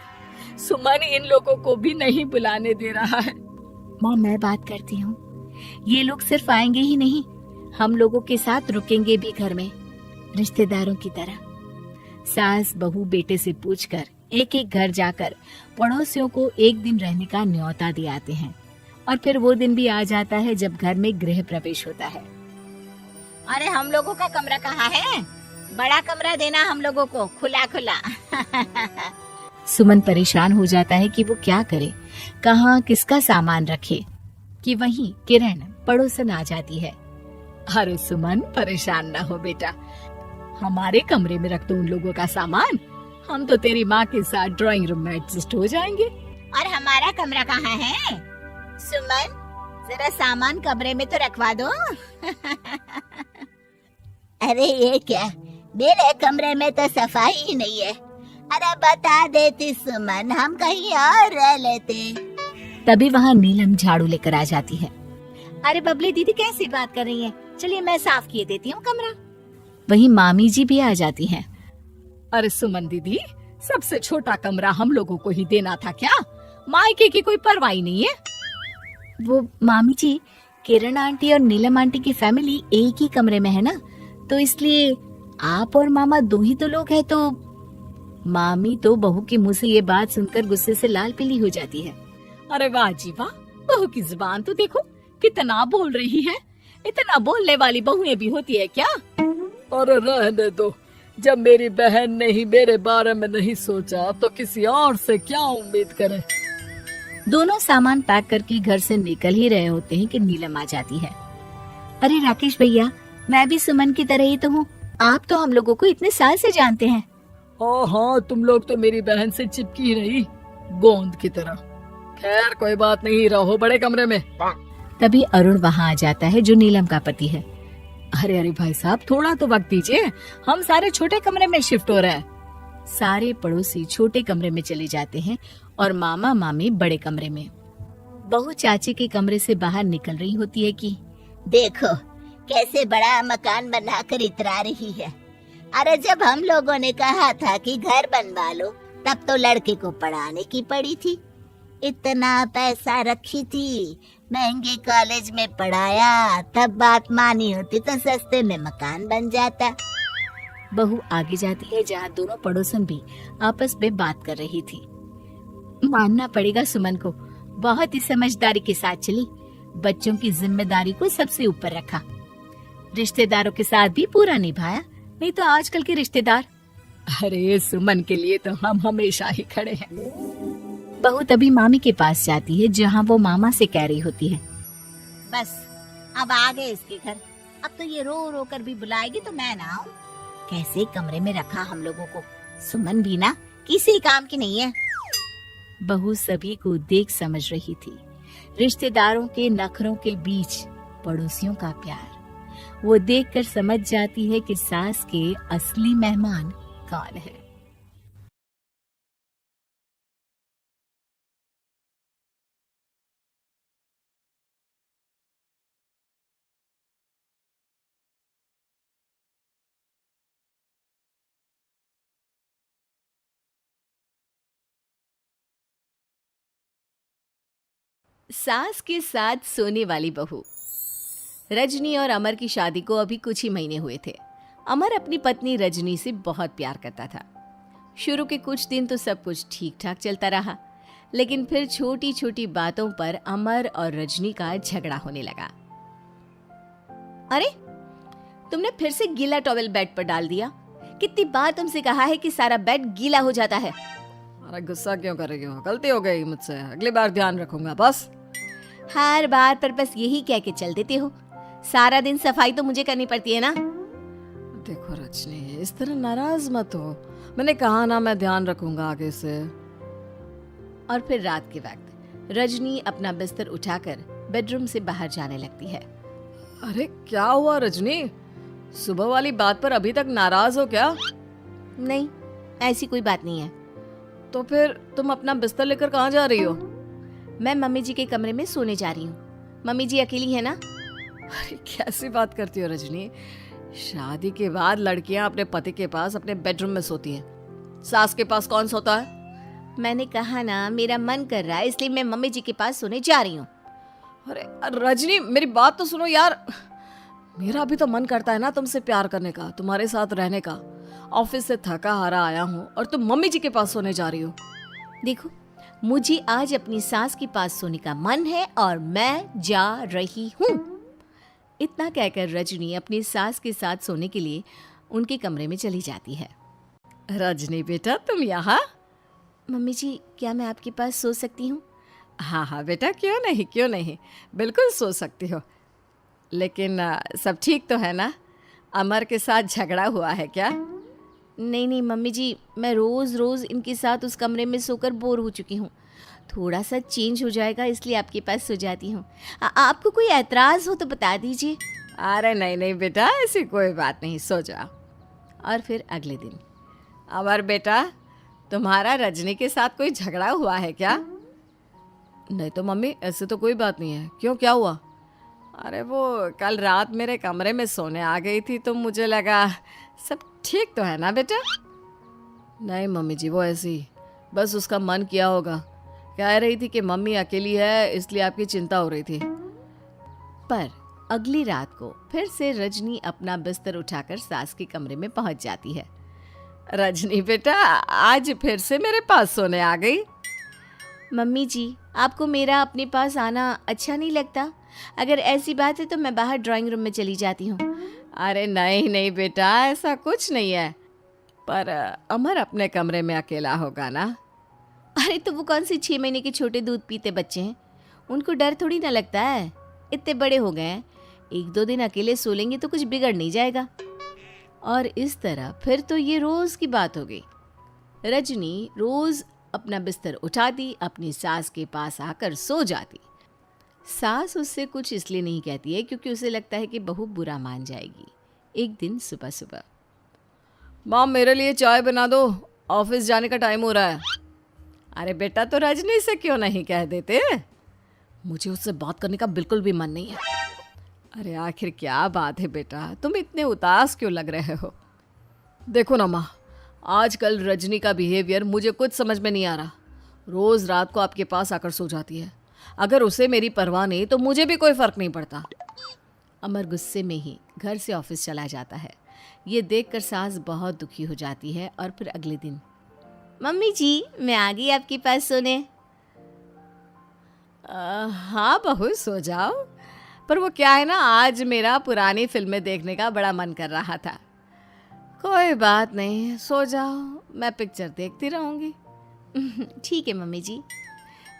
सुमन इन लोगों को भी नहीं बुलाने दे रहा है। माँ, मैं बात करती हूँ, ये लोग सिर्फ आएंगे ही नहीं, हम लोगों के साथ रुकेंगे भी घर में, रिश्तेदारों की तरह। सास बहू बेटे से पूछकर एक एक घर जाकर पड़ोसियों को एक दिन रहने का न्योता दे आते हैं। और फिर वो दिन भी आ जाता है जब घर में गृह प्रवेश होता है। अरे हम लोगों का कमरा कहाँ है? बड़ा कमरा देना हम लोगों को, खुला खुला। सुमन परेशान हो जाता है कि वो क्या करे, कहाँ किसका सामान रखे, कि वहीं किरण पड़ोसन आ जाती है। अरे सुमन, परेशान ना हो बेटा, हमारे कमरे में रख दो उन लोगों का सामान, हम तो तेरी माँ के साथ ड्राइंग रूम में एडजस्ट हो जाएंगे। और हमारा कमरा कहाँ है? सुमन, जरा सामान कमरे में तो रखवा दो। अरे ये क्या, मेरे कमरे में तो सफाई ही नहीं है। अरे बता देती सुमन, हम कहीं और रह लेते। तभी वहाँ नीलम झाड़ू लेकर आ जाती है। अरे बबली दीदी, कैसी बात कर रही है? चलिए मैं साफ किए देती हूँ कमरा। वहीं मामी जी भी आ जाती हैं। अरे सुमन दीदी, सबसे छोटा कमरा हम लोगों को ही देना था क्या? मायके की कोई परवाह नहीं है। वो मामी जी, किरण आंटी और नीलम आंटी की फैमिली एक ही कमरे में है ना, तो इसलिए आप और मामा दो ही तो लोग हैं। तो मामी तो बहू के मुंह से ये बात सुनकर गुस्से से लाल पीली हो जाती है। अरे वाह जी वाह, बहू की जुबान तो देखो कितना बोल रही है। इतना बोलने वाली बहुएं भी होती है क्या? अरे रहने दो, जब मेरी बहन ने ही मेरे बारे में नहीं सोचा तो किसी और से क्या उम्मीद करें। दोनों सामान पैक करके घर से निकल ही रहे होते हैं कि नीलम आ जाती है। अरे राकेश भैया, मैं भी सुमन की तरह ही तो हूँ। आप तो हम लोगों को इतने साल से जानते हैं। हाँ, तुम लोग तो मेरी बहन से चिपकी रही गोंद की तरह। खैर कोई बात नहीं, रहो बड़े कमरे में। तभी अरुण वहाँ आ जाता है, जो नीलम का पति है। अरे भाई साहब, थोड़ा तो वक्त दीजिए, हम सारे छोटे कमरे में शिफ्ट हो रहे हैं। सारे पड़ोसी छोटे कमरे में चले जाते हैं और मामा मामी बड़े कमरे में। बहू चाची के कमरे से बाहर निकल रही होती है कि देखो कैसे बड़ा मकान बनाकर इतरा रही है। अरे जब हम लोगों ने कहा था कि घर बनवा लो, तब तो लड़के को पढ़ाने की पड़ी थी। इतना पैसा रखी थी, महंगे कॉलेज में पढ़ाया, तब बात मानी होती तो सस्ते में मकान बन जाता। बहू आगे जाती है, जहाँ दोनों पड़ोसन भी आपस में बात कर रही थी। मानना पड़ेगा सुमन को, बहुत ही समझदारी के साथ चली। बच्चों की जिम्मेदारी को सबसे ऊपर रखा, रिश्तेदारों के साथ भी पूरा निभाया। नहीं तो आजकल के रिश्तेदार। अरे सुमन के लिए तो हम हमेशा ही खड़े हैं। बहू तभी मामी के पास जाती है, जहाँ वो मामा से कह रही होती है, बस अब आ गए इसके घर। अब तो ये रो रो कर भी बुलाएगी तो मैं ना आऊं। कैसे कमरे में रखा हम लोगों को। सुमन भी ना किसी काम की नहीं है। बहू सभी को देख समझ रही थी। रिश्तेदारों के नखरों के बीच पड़ोसियों का प्यार। वो देखकर समझ जाती है कि सास के असली मेहमान कौन है। सास के साथ सोने वाली बहू। रजनी और अमर की शादी को अभी कुछ ही महीने हुए थे। अमर अपनी पत्नी रजनी से बहुत प्यार करता था। शुरू के कुछ दिन तो सब कुछ ठीक ठाक चलता रहा, लेकिन फिर छोटी छोटी बातों पर अमर और रजनी का झगड़ा होने लगा। अरे, तुमने फिर से गीला टॉवेल बेड पर डाल दिया। कितनी बार तुमसे कहा है कि सारा बेड गीला हो जाता है। अरे गुस्सा क्यों कर रही हो, गलती हो गई मुझसे, अगली बार ध्यान रखूंगा। बस हर बार पर बस यही कह के चल देते हो। सारा दिन सफाई तो मुझे करनी पड़ती है ना। देखो रजनी, इस तरह नाराज मत हो। मैंने कहा ना, मैं ध्यान रखूंगा आगे से। और फिर रात के वक्त रजनी अपना बिस्तर उठाकर बेडरूम से बाहर जाने लगती है। अरे क्या हुआ रजनी, सुबह वाली बात पर अभी तक नाराज हो क्या? नहीं, ऐसी कोई बात नहीं है। तो फिर तुम अपना बिस्तर लेकर कहाँ जा रही हो? मैं मम्मी जी के कमरे में सोने जा रही हूँ। मम्मी जी अकेली है ना। अरे कैसी बात करती हो रजनी, शादी के बाद लड़कियां अपने पति के पास अपने बेडरूम में सोती हैं, सास के पास कौन सोता है? मैंने कहा ना, मेरा मन कर रहा है इसलिए मैं मम्मी जी के पास सोने जा रही हूँ। अरे रजनी मेरी बात तो सुनो यार। मेरा भी तो मन करता है ना तुमसे प्यार करने का, तुम्हारे साथ रहने का। ऑफिस से थका हारा आया हूँ और तुम मम्मी जी के पास सोने जा रही हो। देखो, मुझे आज अपनी सास के पास सोने का मन है और मैं जा रही हूँ। इतना कहकर रजनी अपनी सास के साथ सोने के लिए उनके कमरे में चली जाती है। रजनी बेटा, तुम यहाँ? मम्मी जी, क्या मैं आपके पास सो सकती हूँ? हाँ हाँ बेटा, क्यों नहीं, क्यों नहीं, बिल्कुल सो सकती हो। लेकिन सब ठीक तो है ना? अमर के साथ झगड़ा हुआ है क्या? नहीं नहीं मम्मी जी, मैं रोज़ रोज़ इनके साथ उस कमरे में सोकर बोर हो चुकी हूँ। थोड़ा सा चेंज हो जाएगा इसलिए आपके पास सो जाती हूँ। आपको कोई एतराज़ हो तो बता दीजिए। अरे नहीं नहीं बेटा, ऐसी कोई बात नहीं, सो जाओ। और फिर अगले दिन, अमर बेटा, तुम्हारा रजनी के साथ कोई झगड़ा हुआ है क्या? नहीं तो मम्मी, ऐसे तो कोई बात नहीं है। क्यों, क्या हुआ? अरे वो कल रात मेरे कमरे में सोने आ गई थी तो मुझे लगा सब ठीक तो है ना बेटा? नहीं मम्मी जी, वो ऐसे ही बस उसका मन किया होगा, कह रही थी कि मम्मी अकेली है इसलिए आपकी चिंता हो रही थी। पर अगली रात को फिर से रजनी अपना बिस्तर उठाकर सास के कमरे में पहुंच जाती है। रजनी बेटा, आज फिर से मेरे पास सोने आ गई। मम्मी जी, आपको मेरा अपने पास आना अच्छा नहीं लगता? अगर ऐसी बात है तो मैं बाहर ड्राइंग रूम में चली जाती हूँ। अरे नहीं नहीं बेटा, ऐसा कुछ नहीं है, पर अमर अपने कमरे में अकेला होगा ना। अरे तो वो कौन से 6 महीने के छोटे दूध पीते बच्चे हैं, उनको डर थोड़ी ना लगता है। इतने बड़े हो गए हैं, 1-2 दिन अकेले सो लेंगे तो कुछ बिगड़ नहीं जाएगा। और इस तरह फिर तो ये रोज की बात हो गई। रजनी रोज अपना बिस्तर उठाती, अपनी सास के पास आकर सो जाती। सास उससे कुछ इसलिए नहीं कहती है क्योंकि उसे लगता है कि बहू बुरा मान जाएगी। एक दिन सुबह सुबह, माँ मेरे लिए चाय बना दो, ऑफिस जाने का टाइम हो रहा है। अरे बेटा, तो रजनी से क्यों नहीं कह देते? मुझे उससे बात करने का बिल्कुल भी मन नहीं है। अरे आखिर क्या बात है बेटा, तुम इतने उदास क्यों लग रहे हो? देखो ना माँ, आजकल रजनी का बिहेवियर मुझे कुछ समझ में नहीं आ रहा। रोज रात को आपके पास आकर सो जाती है। अगर उसे मेरी परवाह नहीं तो मुझे भी कोई फर्क नहीं पड़ता। अमर गुस्से में ही घर से ऑफिस चला जाता है। ये देखकर सास बहुत दुखी हो जाती है। और फिर अगले दिन, मम्मी जी, मैं आ गई आपके पास सोने। हाँ बहू, सो जाओ। पर वो क्या है ना, आज मेरा पुरानी फिल्में देखने का बड़ा मन कर रहा था। कोई बात नहीं, सो जाओ, मैं पिक्चर देखती रहूंगी। ठीक है मम्मी जी।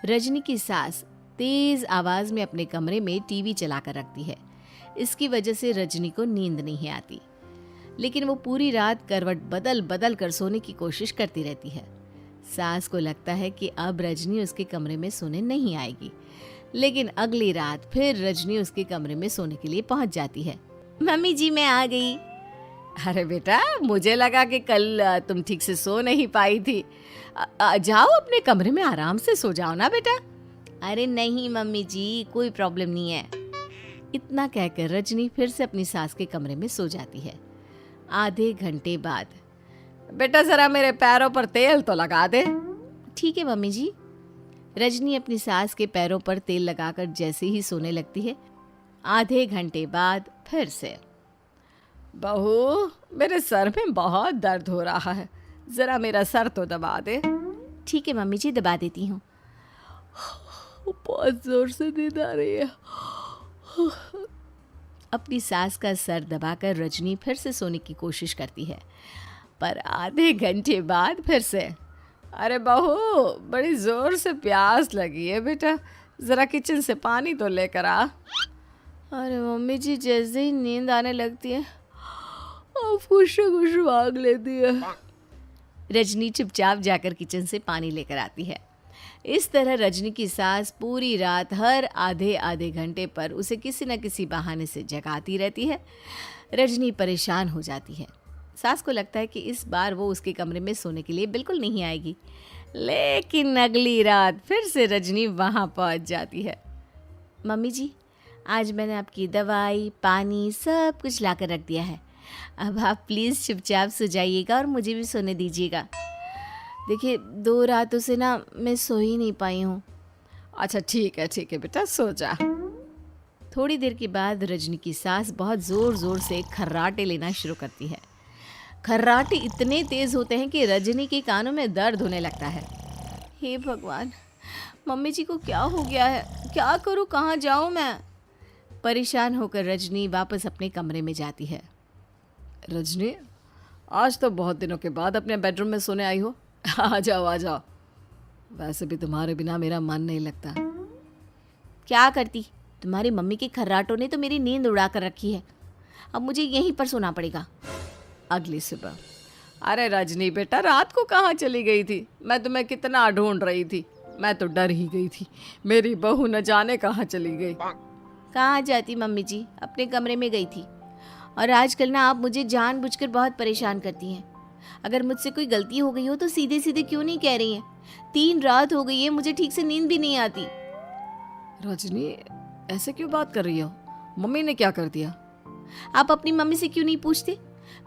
रजनी की सास तेज आवाज में अपने कमरे में टीवी चलाकर रखती है। इसकी वजह से रजनी को नींद नहीं आती, लेकिन वो पूरी रात करवट बदल बदल कर सोने की कोशिश करती रहती है। सास को लगता है कि अब रजनी उसके कमरे में सोने नहीं आएगी, लेकिन अगली रात फिर रजनी उसके कमरे में सोने के लिए पहुंच जाती है। मम्मी जी, मैं आ गई। अरे बेटा, मुझे लगा कि कल तुम ठीक से सो नहीं पाई थी। जाओ अपने कमरे में आराम से सो जाओ ना बेटा। अरे नहीं मम्मी जी, कोई प्रॉब्लम नहीं है। इतना कहकर रजनी फिर से अपनी सास के कमरे में सो जाती है। आधे घंटे बाद, बेटा जरा मेरे पैरों पर तेल तो लगा दे। ठीक है मम्मी जी। रजनी अपनी सास के पैरों पर तेल लगाकर जैसे ही सोने लगती है, आधे घंटे बाद फिर से, बहू मेरे सर में बहुत दर्द हो रहा है, जरा मेरा सर तो दबा दे। ठीक है मम्मी जी, दबा देती हूँ। बहुत जोर से नींद आ रही है। अपनी सास का सर दबाकर रजनी फिर से सोने की कोशिश करती है, पर आधे घंटे बाद फिर से, अरे बहू बड़ी जोर से प्यास लगी है बेटा, जरा किचन से पानी तो लेकर आ। अरे मम्मी जी, जैसे ही नींद आने लगती है कुछ मांग लेती है। रजनी चुपचाप जाकर किचन से पानी लेकर आती है। इस तरह रजनी की सास पूरी रात हर आधे आधे घंटे पर उसे किसी न किसी बहाने से जगाती रहती है। रजनी परेशान हो जाती है। सास को लगता है कि इस बार वो उसके कमरे में सोने के लिए बिल्कुल नहीं आएगी, लेकिन अगली रात फिर से रजनी वहाँ पहुँच जाती है। मम्मी जी, आज मैंने आपकी दवाई, पानी सब कुछ लाकर रख दिया है। अब आप प्लीज़ चुपचाप सो जाइएगा और मुझे भी सोने दीजिएगा। देखिए, 2 रातों से ना मैं सो ही नहीं पाई हूँ। अच्छा ठीक है बेटा, सो जा। थोड़ी देर के बाद रजनी की सास बहुत ज़ोर ज़ोर से खर्राटे लेना शुरू करती है। खर्राटे इतने तेज़ होते हैं कि रजनी के कानों में दर्द होने लगता है। हे भगवान, मम्मी जी को क्या हो गया है? क्या करूँ, कहाँ जाऊँ मैं? परेशान होकर रजनी वापस अपने कमरे में जाती है। रजनी, आज तो बहुत दिनों के बाद अपने बेडरूम में सोने आई हो। आ जाओ। वैसे भी तुम्हारे बिना मेरा मन नहीं लगता। क्या करती, तुम्हारी मम्मी के खर्राटों ने तो मेरी नींद उड़ा कर रखी है। अब मुझे यहीं पर सोना पड़ेगा। अगली सुबह, अरे रजनी बेटा, रात को कहाँ चली गई थी? मैं तुम्हें कितना ढूंढ रही थी, मैं तो डर ही गई थी। मेरी बहू न जाने कहाँ चली गई। कहाँ जाती मम्मी जी, अपने कमरे में गई थी। और आजकल ना आप मुझे जानबूझकर बहुत परेशान करती हैं। अगर मुझसे कोई गलती हो गई हो तो सीधे सीधे क्यों नहीं कह रही हैं? 3 रात हो गई है, मुझे ठीक से नींद भी नहीं आती। रजनी, ऐसे क्यों बात कर रही हो? मम्मी ने क्या कर दिया? आप अपनी मम्मी से क्यों नहीं पूछते?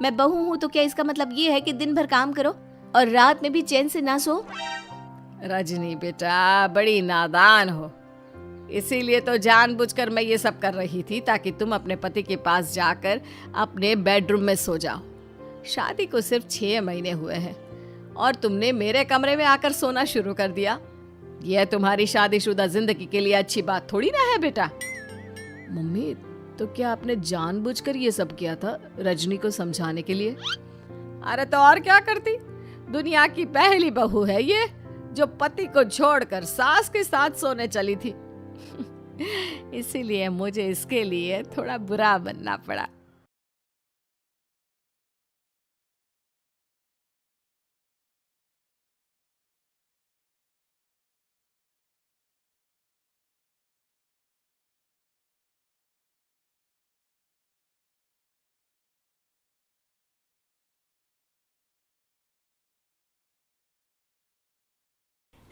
मैं बहू हूँ तो क्या इसका मतलब ये है कि दिन भर काम करो और रात में भी चैन से ना सो? रजनी बेटा, बड़ी नादान हो। इसीलिए तो जानबूझकर मैं ये सब कर रही थी, ताकि तुम अपने पति के पास जाकर अपने बेडरूम में सो जाओ। शादी को सिर्फ 6 महीने हुए हैं और तुमने मेरे कमरे में आकर सोना शुरू कर दिया। यह तुम्हारी शादीशुदा जिंदगी के लिए अच्छी बात थोड़ी ना है बेटा। मम्मी, तो क्या आपने जानबूझकर ये सब किया था रजनी को समझाने के लिए? अरे तो और क्या करती, दुनिया की पहली बहू है ये जो पति को छोड़कर सास के साथ सोने चली थी। इसीलिए मुझे इसके लिए थोड़ा बुरा बनना पड़ा।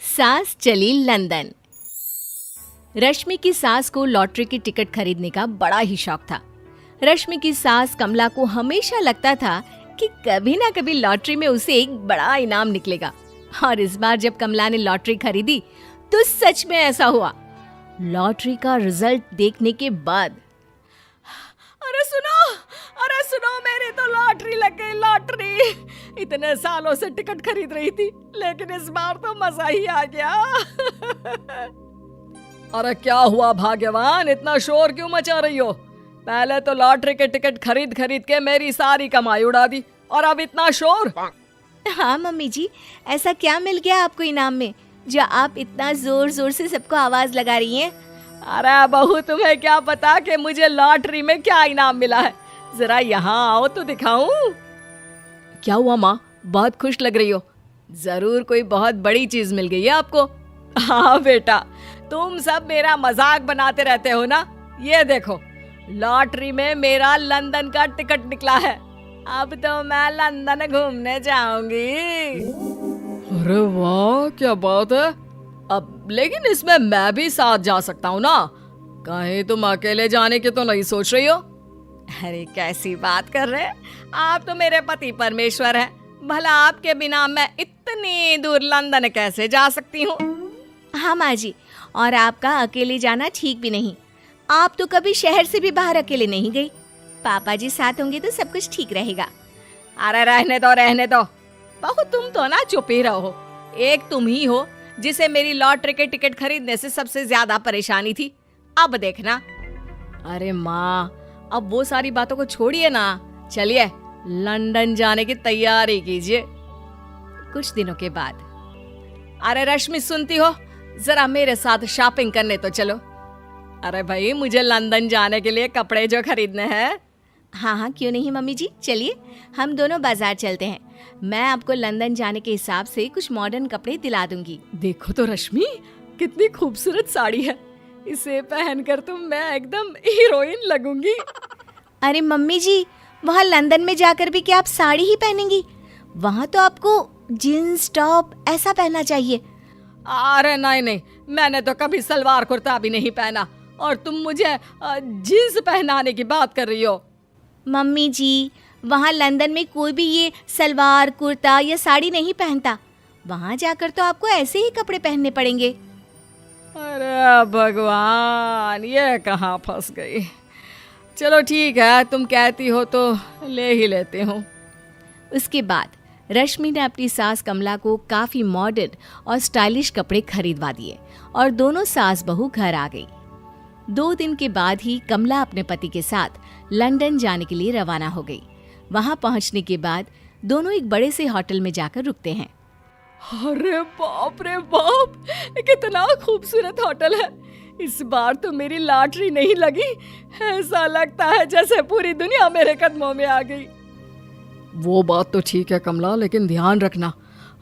सास चली लंदन। रश्मि की सास को लॉटरी की टिकट खरीदने का बड़ा ही शौक था। रश्मि की सास कमला को हमेशा लगता था कि कभी ना कभी लॉटरी में उसे एक बड़ा इनाम निकलेगा, और इस बार जब कमला ने लॉटरी खरीदी तो सच में ऐसा हुआ। लॉटरी का रिजल्ट देखने के बाद, अरे सुनो, मेरी तो लॉटरी लग गई, लॉटरी। इतने सालों से टिकट खरीद रही थी, लेकिन इस बार तो मजा ही आ गया। अरे क्या हुआ भाग्यवान, इतना शोर क्यों मचा रही हो? पहले तो लॉटरी के टिकट खरीद खरीद के मेरी सारी कमाई उड़ा दी, और अब इतना शोर। हाँ मम्मी जी, ऐसा क्या मिल गया आपको इनाम में जो आप इतना जोर जोर से सबको आवाज लगा रही हैं? अरे बहू, तुम्हें क्या पता कि मुझे लॉटरी में क्या इनाम मिला है? जरा यहाँ आओ तो दिखाऊं। क्या हुआ माँ, बहुत खुश लग रही हो? जरूर कोई बहुत बड़ी चीज मिल गई है आपको। हाँ बेटा, तुम सब मेरा मजाक बनाते रहते हो ना। ये देखो, लॉटरी में मेरा लंदन का टिकट निकला है। अब तो मैं लंदन घूमने जाऊंगी। अरे वाह, क्या बात है। अब लेकिन इसमें मैं भी साथ जा सकता हूँ ना? कहीं तुम अकेले जाने की तो नहीं सोच रही हो? अरे कैसी बात कर रहे हैं आप, तो मेरे पति परमेश्वर हैं। भला आपके बिना मैं इतनी दूर लंदन कैसे जा सकती हूँ? हाँ माँ जी, और आपका अकेले जाना ठीक भी नहीं। आप तो कभी शहर से भी बाहर अकेले नहीं गई। पापा जी साथ होंगे तो सब कुछ ठीक रहेगा। अरे रहने दो बहू, तुम तो ना चुप ही रहो। एक तुम ही हो जिसे मेरी लॉटरी के टिकट खरीदने से सबसे ज्यादा परेशानी थी। अब देखना। अरे माँ, अब वो सारी बातों को छोड़िए ना, चलिए लंदन जाने की तैयारी कीजिए। कुछ दिनों के बाद, अरे रश्मि सुनती हो, जरा मेरे साथ शॉपिंग करने तो चलो। अरे भाई, मुझे लंदन जाने के लिए कपड़े जो खरीदने हैं। हाँ हाँ, क्यों नहीं मम्मी जी, चलिए हम दोनों बाजार चलते हैं। मैं आपको लंदन जाने के हिसाब से कुछ मॉडर्न कपड़े दिला दूंगी। देखो तो रश्मि, कितनी खूबसूरत साड़ी है। इसे पहनकर तो मैं एकदम हीरोइन लगूंगी। अरे मम्मी जी, वहाँ लंदन में जाकर भी क्या आप साड़ी ही पहनेंगी? वहाँ तो आपको जीन्स टॉप ऐसा पहनना चाहिए। अरे नहीं, मैंने तो कभी सलवार कुर्ता भी नहीं पहना, और तुम मुझे जीन्स पहनाने की बात कर रही हो। मम्मी जी, वहाँ लंदन में कोई भी ये सलवार कुर्ता या साड़ी नहीं पहनता। वहाँ जाकर तो आपको ऐसे ही कपड़े पहनने पड़ेंगे। अरे भगवान, ये कहाँ फंस गई। चलो ठीक है, तुम कहती हो तो ले ही लेती हूँ। उसके बाद रश्मि ने अपनी सास कमला को काफी मॉडर्न और स्टाइलिश कपड़े खरीदवा दिए और दोनों सास बहू घर आ गई। 2 दिन के बाद ही कमला अपने पति के साथ लंदन जाने के लिए रवाना हो गई। वहां पहुंचने के बाद दोनों एक बड़े से होटल में जाकर रुकते हैं। अरे बाप रे बाप, कितना खूबसूरत होटल है। इस बार तो मेरी लॉटरी नहीं लगी। ऐसा लगता है जैसे पूरी दुनिया मेरे कदमों में आ गई। वो बात तो ठीक है कमला, लेकिन ध्यान रखना,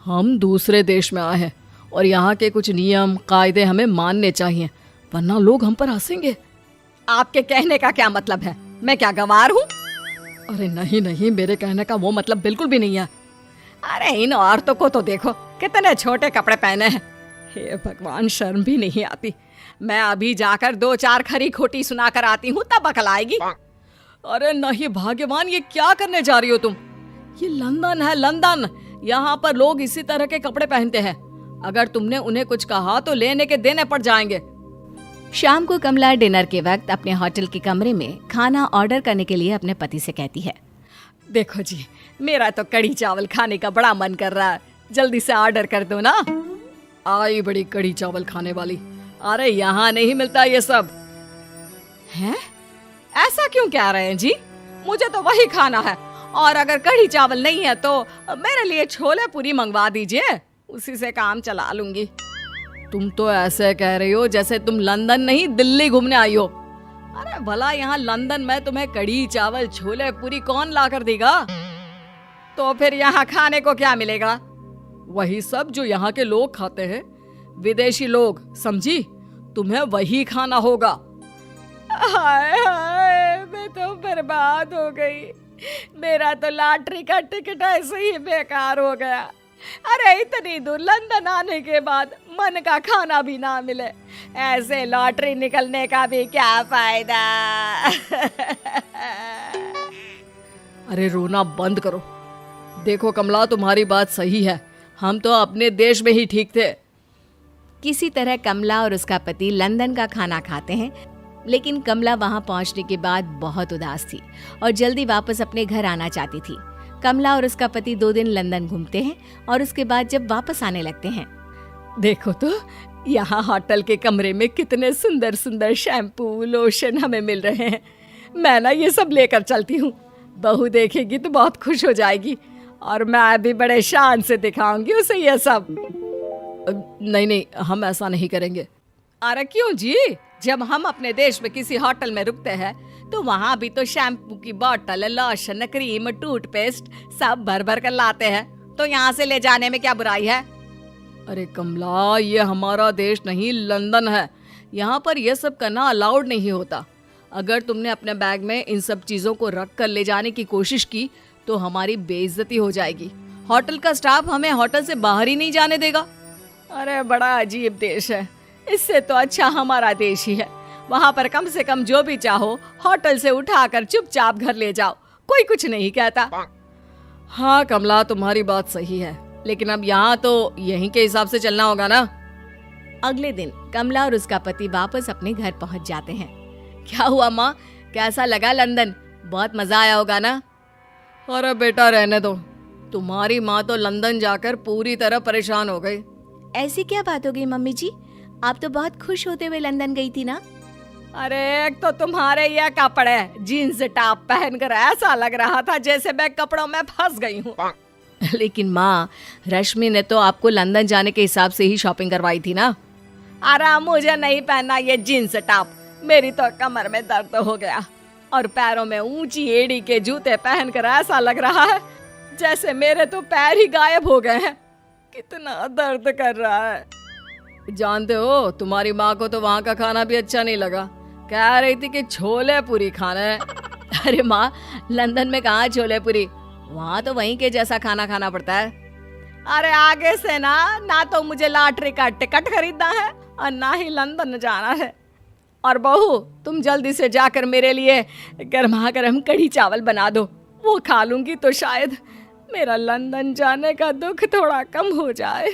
हम दूसरे देश में आए हैं और यहाँ के कुछ नियम कायदे हमें मानने चाहिए, वरना लोग हम पर हंसेंगे। आपके कहने का क्या मतलब है? मैं क्या गंवार हूँ? अरे नहीं, मेरे कहने का वो मतलब बिल्कुल भी नहीं है। अरे इन औरतों को तो देखो, कितने छोटे कपड़े पहने हैं। हे भगवान, शर्म भी नहीं आती। मैं अभी जाकर 2-4 खरी खोटी सुना कर आती हूँ, तब अकल आएगी। अरे नहीं भाग्यवान, ये क्या करने जा रही हो तुम? ये लंदन है, लंदन। यहाँ पर लोग इसी तरह के कपड़े पहनते हैं। अगर तुमने उन्हें कुछ कहा तो लेने के देने पड़ जाएंगे। शाम को कमला डिनर के वक्त अपने होटल के कमरे में खाना ऑर्डर करने के लिए अपने पति से कहती है, देखो जी, मेरा तो कढ़ी चावल खाने का बड़ा मन कर रहा है, जल्दी से ऑर्डर कर दो ना। आई बड़ी कढ़ी चावल खाने वाली, अरे यहाँ नहीं मिलता ये सब। हैं? ऐसा क्यों कह रहे हैं जी? मुझे तो वही खाना है, और अगर कढ़ी चावल नहीं है तो मेरे लिए छोले पूरी मंगवा दीजिए, उसी से काम चला लूंगी। तुम तो ऐसे कह रही हो जैसे तुम लंदन नहीं दिल्ली घूमने आई हो। अरे भला यहाँ लंदन में तुम्हें कढ़ी चावल छोले पूरी कौन ला कर देगा? तो फिर यहाँ खाने को क्या मिलेगा? वही सब जो यहाँ के लोग खाते हैं, विदेशी लोग, समझी? तुम्हें वही खाना होगा। हाय हाय, मैं तो बर्बाद हो गई, मेरा तो लॉटरी का टिकट ऐसे ही बेकार हो गया। अरे इतनी दूर लंदन आने के बाद मन का खाना भी ना मिले, ऐसे लॉटरी निकलने का भी क्या फायदा। अरे रोना बंद करो। देखो कमला, तुम्हारी बात सही है, हम तो अपने देश में ही ठीक थे। किसी तरह कमला और उसका पति लंदन का खाना खाते हैं, लेकिन कमला वहां पहुंचने के बाद बहुत उदास थी और जल्दी वापस अपने घर आना चाहती थी। कमला और उसका पति 2 दिन लंदन घूमते हैं और उसके बाद जब वापस आने लगते हैं, देखो तो यहाँ होटल के कमरे में कितने सुंदर सुंदर शैम्पू लोशन हमें मिल रहे हैं। मैं ना ये सब लेकर चलती हूँ, बहू देखेगी तो बहुत खुश हो जाएगी, और मैं भी बड़े शान से दिखाऊंगी उसे ये सब। नहीं नहीं, हम ऐसा नहीं करेंगे। अरे क्यों जी? जब हम अपने देश में किसी होटल में रुकते हैं तो वहाँ भी तो शैम्पू की बोतल, लोशन, क्रीम, टूथपेस्ट सब भर भर कर लाते हैं, तो यहाँ से ले जाने में क्या बुराई है? अरे कमला, ये हमारा देश नहीं लंदन है, यहाँ पर यह सब करना अलाउड नहीं होता। अगर तुमने अपने बैग में इन सब चीज़ों को रख कर ले जाने की कोशिश की तो हमारी बेइज्जती हो जाएगी। होटल का स्टाफ हमें होटल से बाहर ही नहीं जाने देगा। अरे बड़ा अजीब देश है, इससे तो अच्छा हमारा देश ही है। वहाँ पर कम से कम जो भी चाहो होटल से उठाकर चुपचाप घर ले जाओ, कोई कुछ नहीं कहता। हाँ कमला, तुम्हारी बात सही है, लेकिन अब यहाँ तो यहीं के हिसाब से चलना होगा ना। अगले दिन कमला और उसका पति वापस अपने घर पहुंच जाते हैं। क्या हुआ माँ, कैसा लगा लंदन? बहुत मजा आया होगा ना? अरे बेटा रहने दो, तुम्हारी माँ तो लंदन जाकर पूरी तरह परेशान हो गई। ऐसी क्या बात हो गई मम्मी जी? आप तो बहुत खुश होते हुए लंदन गई थी ना? अरे एक तो तुम्हारे ये कपड़े, जीन्स टॉप पहनकर ऐसा लग रहा था जैसे मैं कपड़ों में फंस गई हूँ। लेकिन माँ, रश्मि ने तो आपको लंदन जाने के हिसाब से ही शॉपिंग करवाई थी ना? अरे मुझे नहीं पहनना ये जीन्स टॉप, मेरी तो कमर में दर्द हो गया, और पैरों में ऊंची एड़ी के जूते पहनकर ऐसा लग रहा है जैसे मेरे तो पैर ही गायब हो गए हैं। कितना दर्द कर रहा है। जानते हो, तुम्हारी माँ को तो वहाँ का खाना भी अच्छा नहीं लगा, कह रही थी कि छोले पूरी खाना है। अरे माँ, लंदन में कहाँ छोले पूरी, वहाँ तो वहीं के जैसा खाना खाना पड़ता है। अरे आगे से ना तो मुझे लॉटरी का टिकट खरीदना है और ना ही लंदन जाना है। और बहू, तुम जल्दी से जाकर मेरे लिए गर्मा गर्म कढ़ी चावल बना दो, वो खा लूंगी तो शायद मेरा लंदन जाने का दुख थोड़ा कम हो जाए।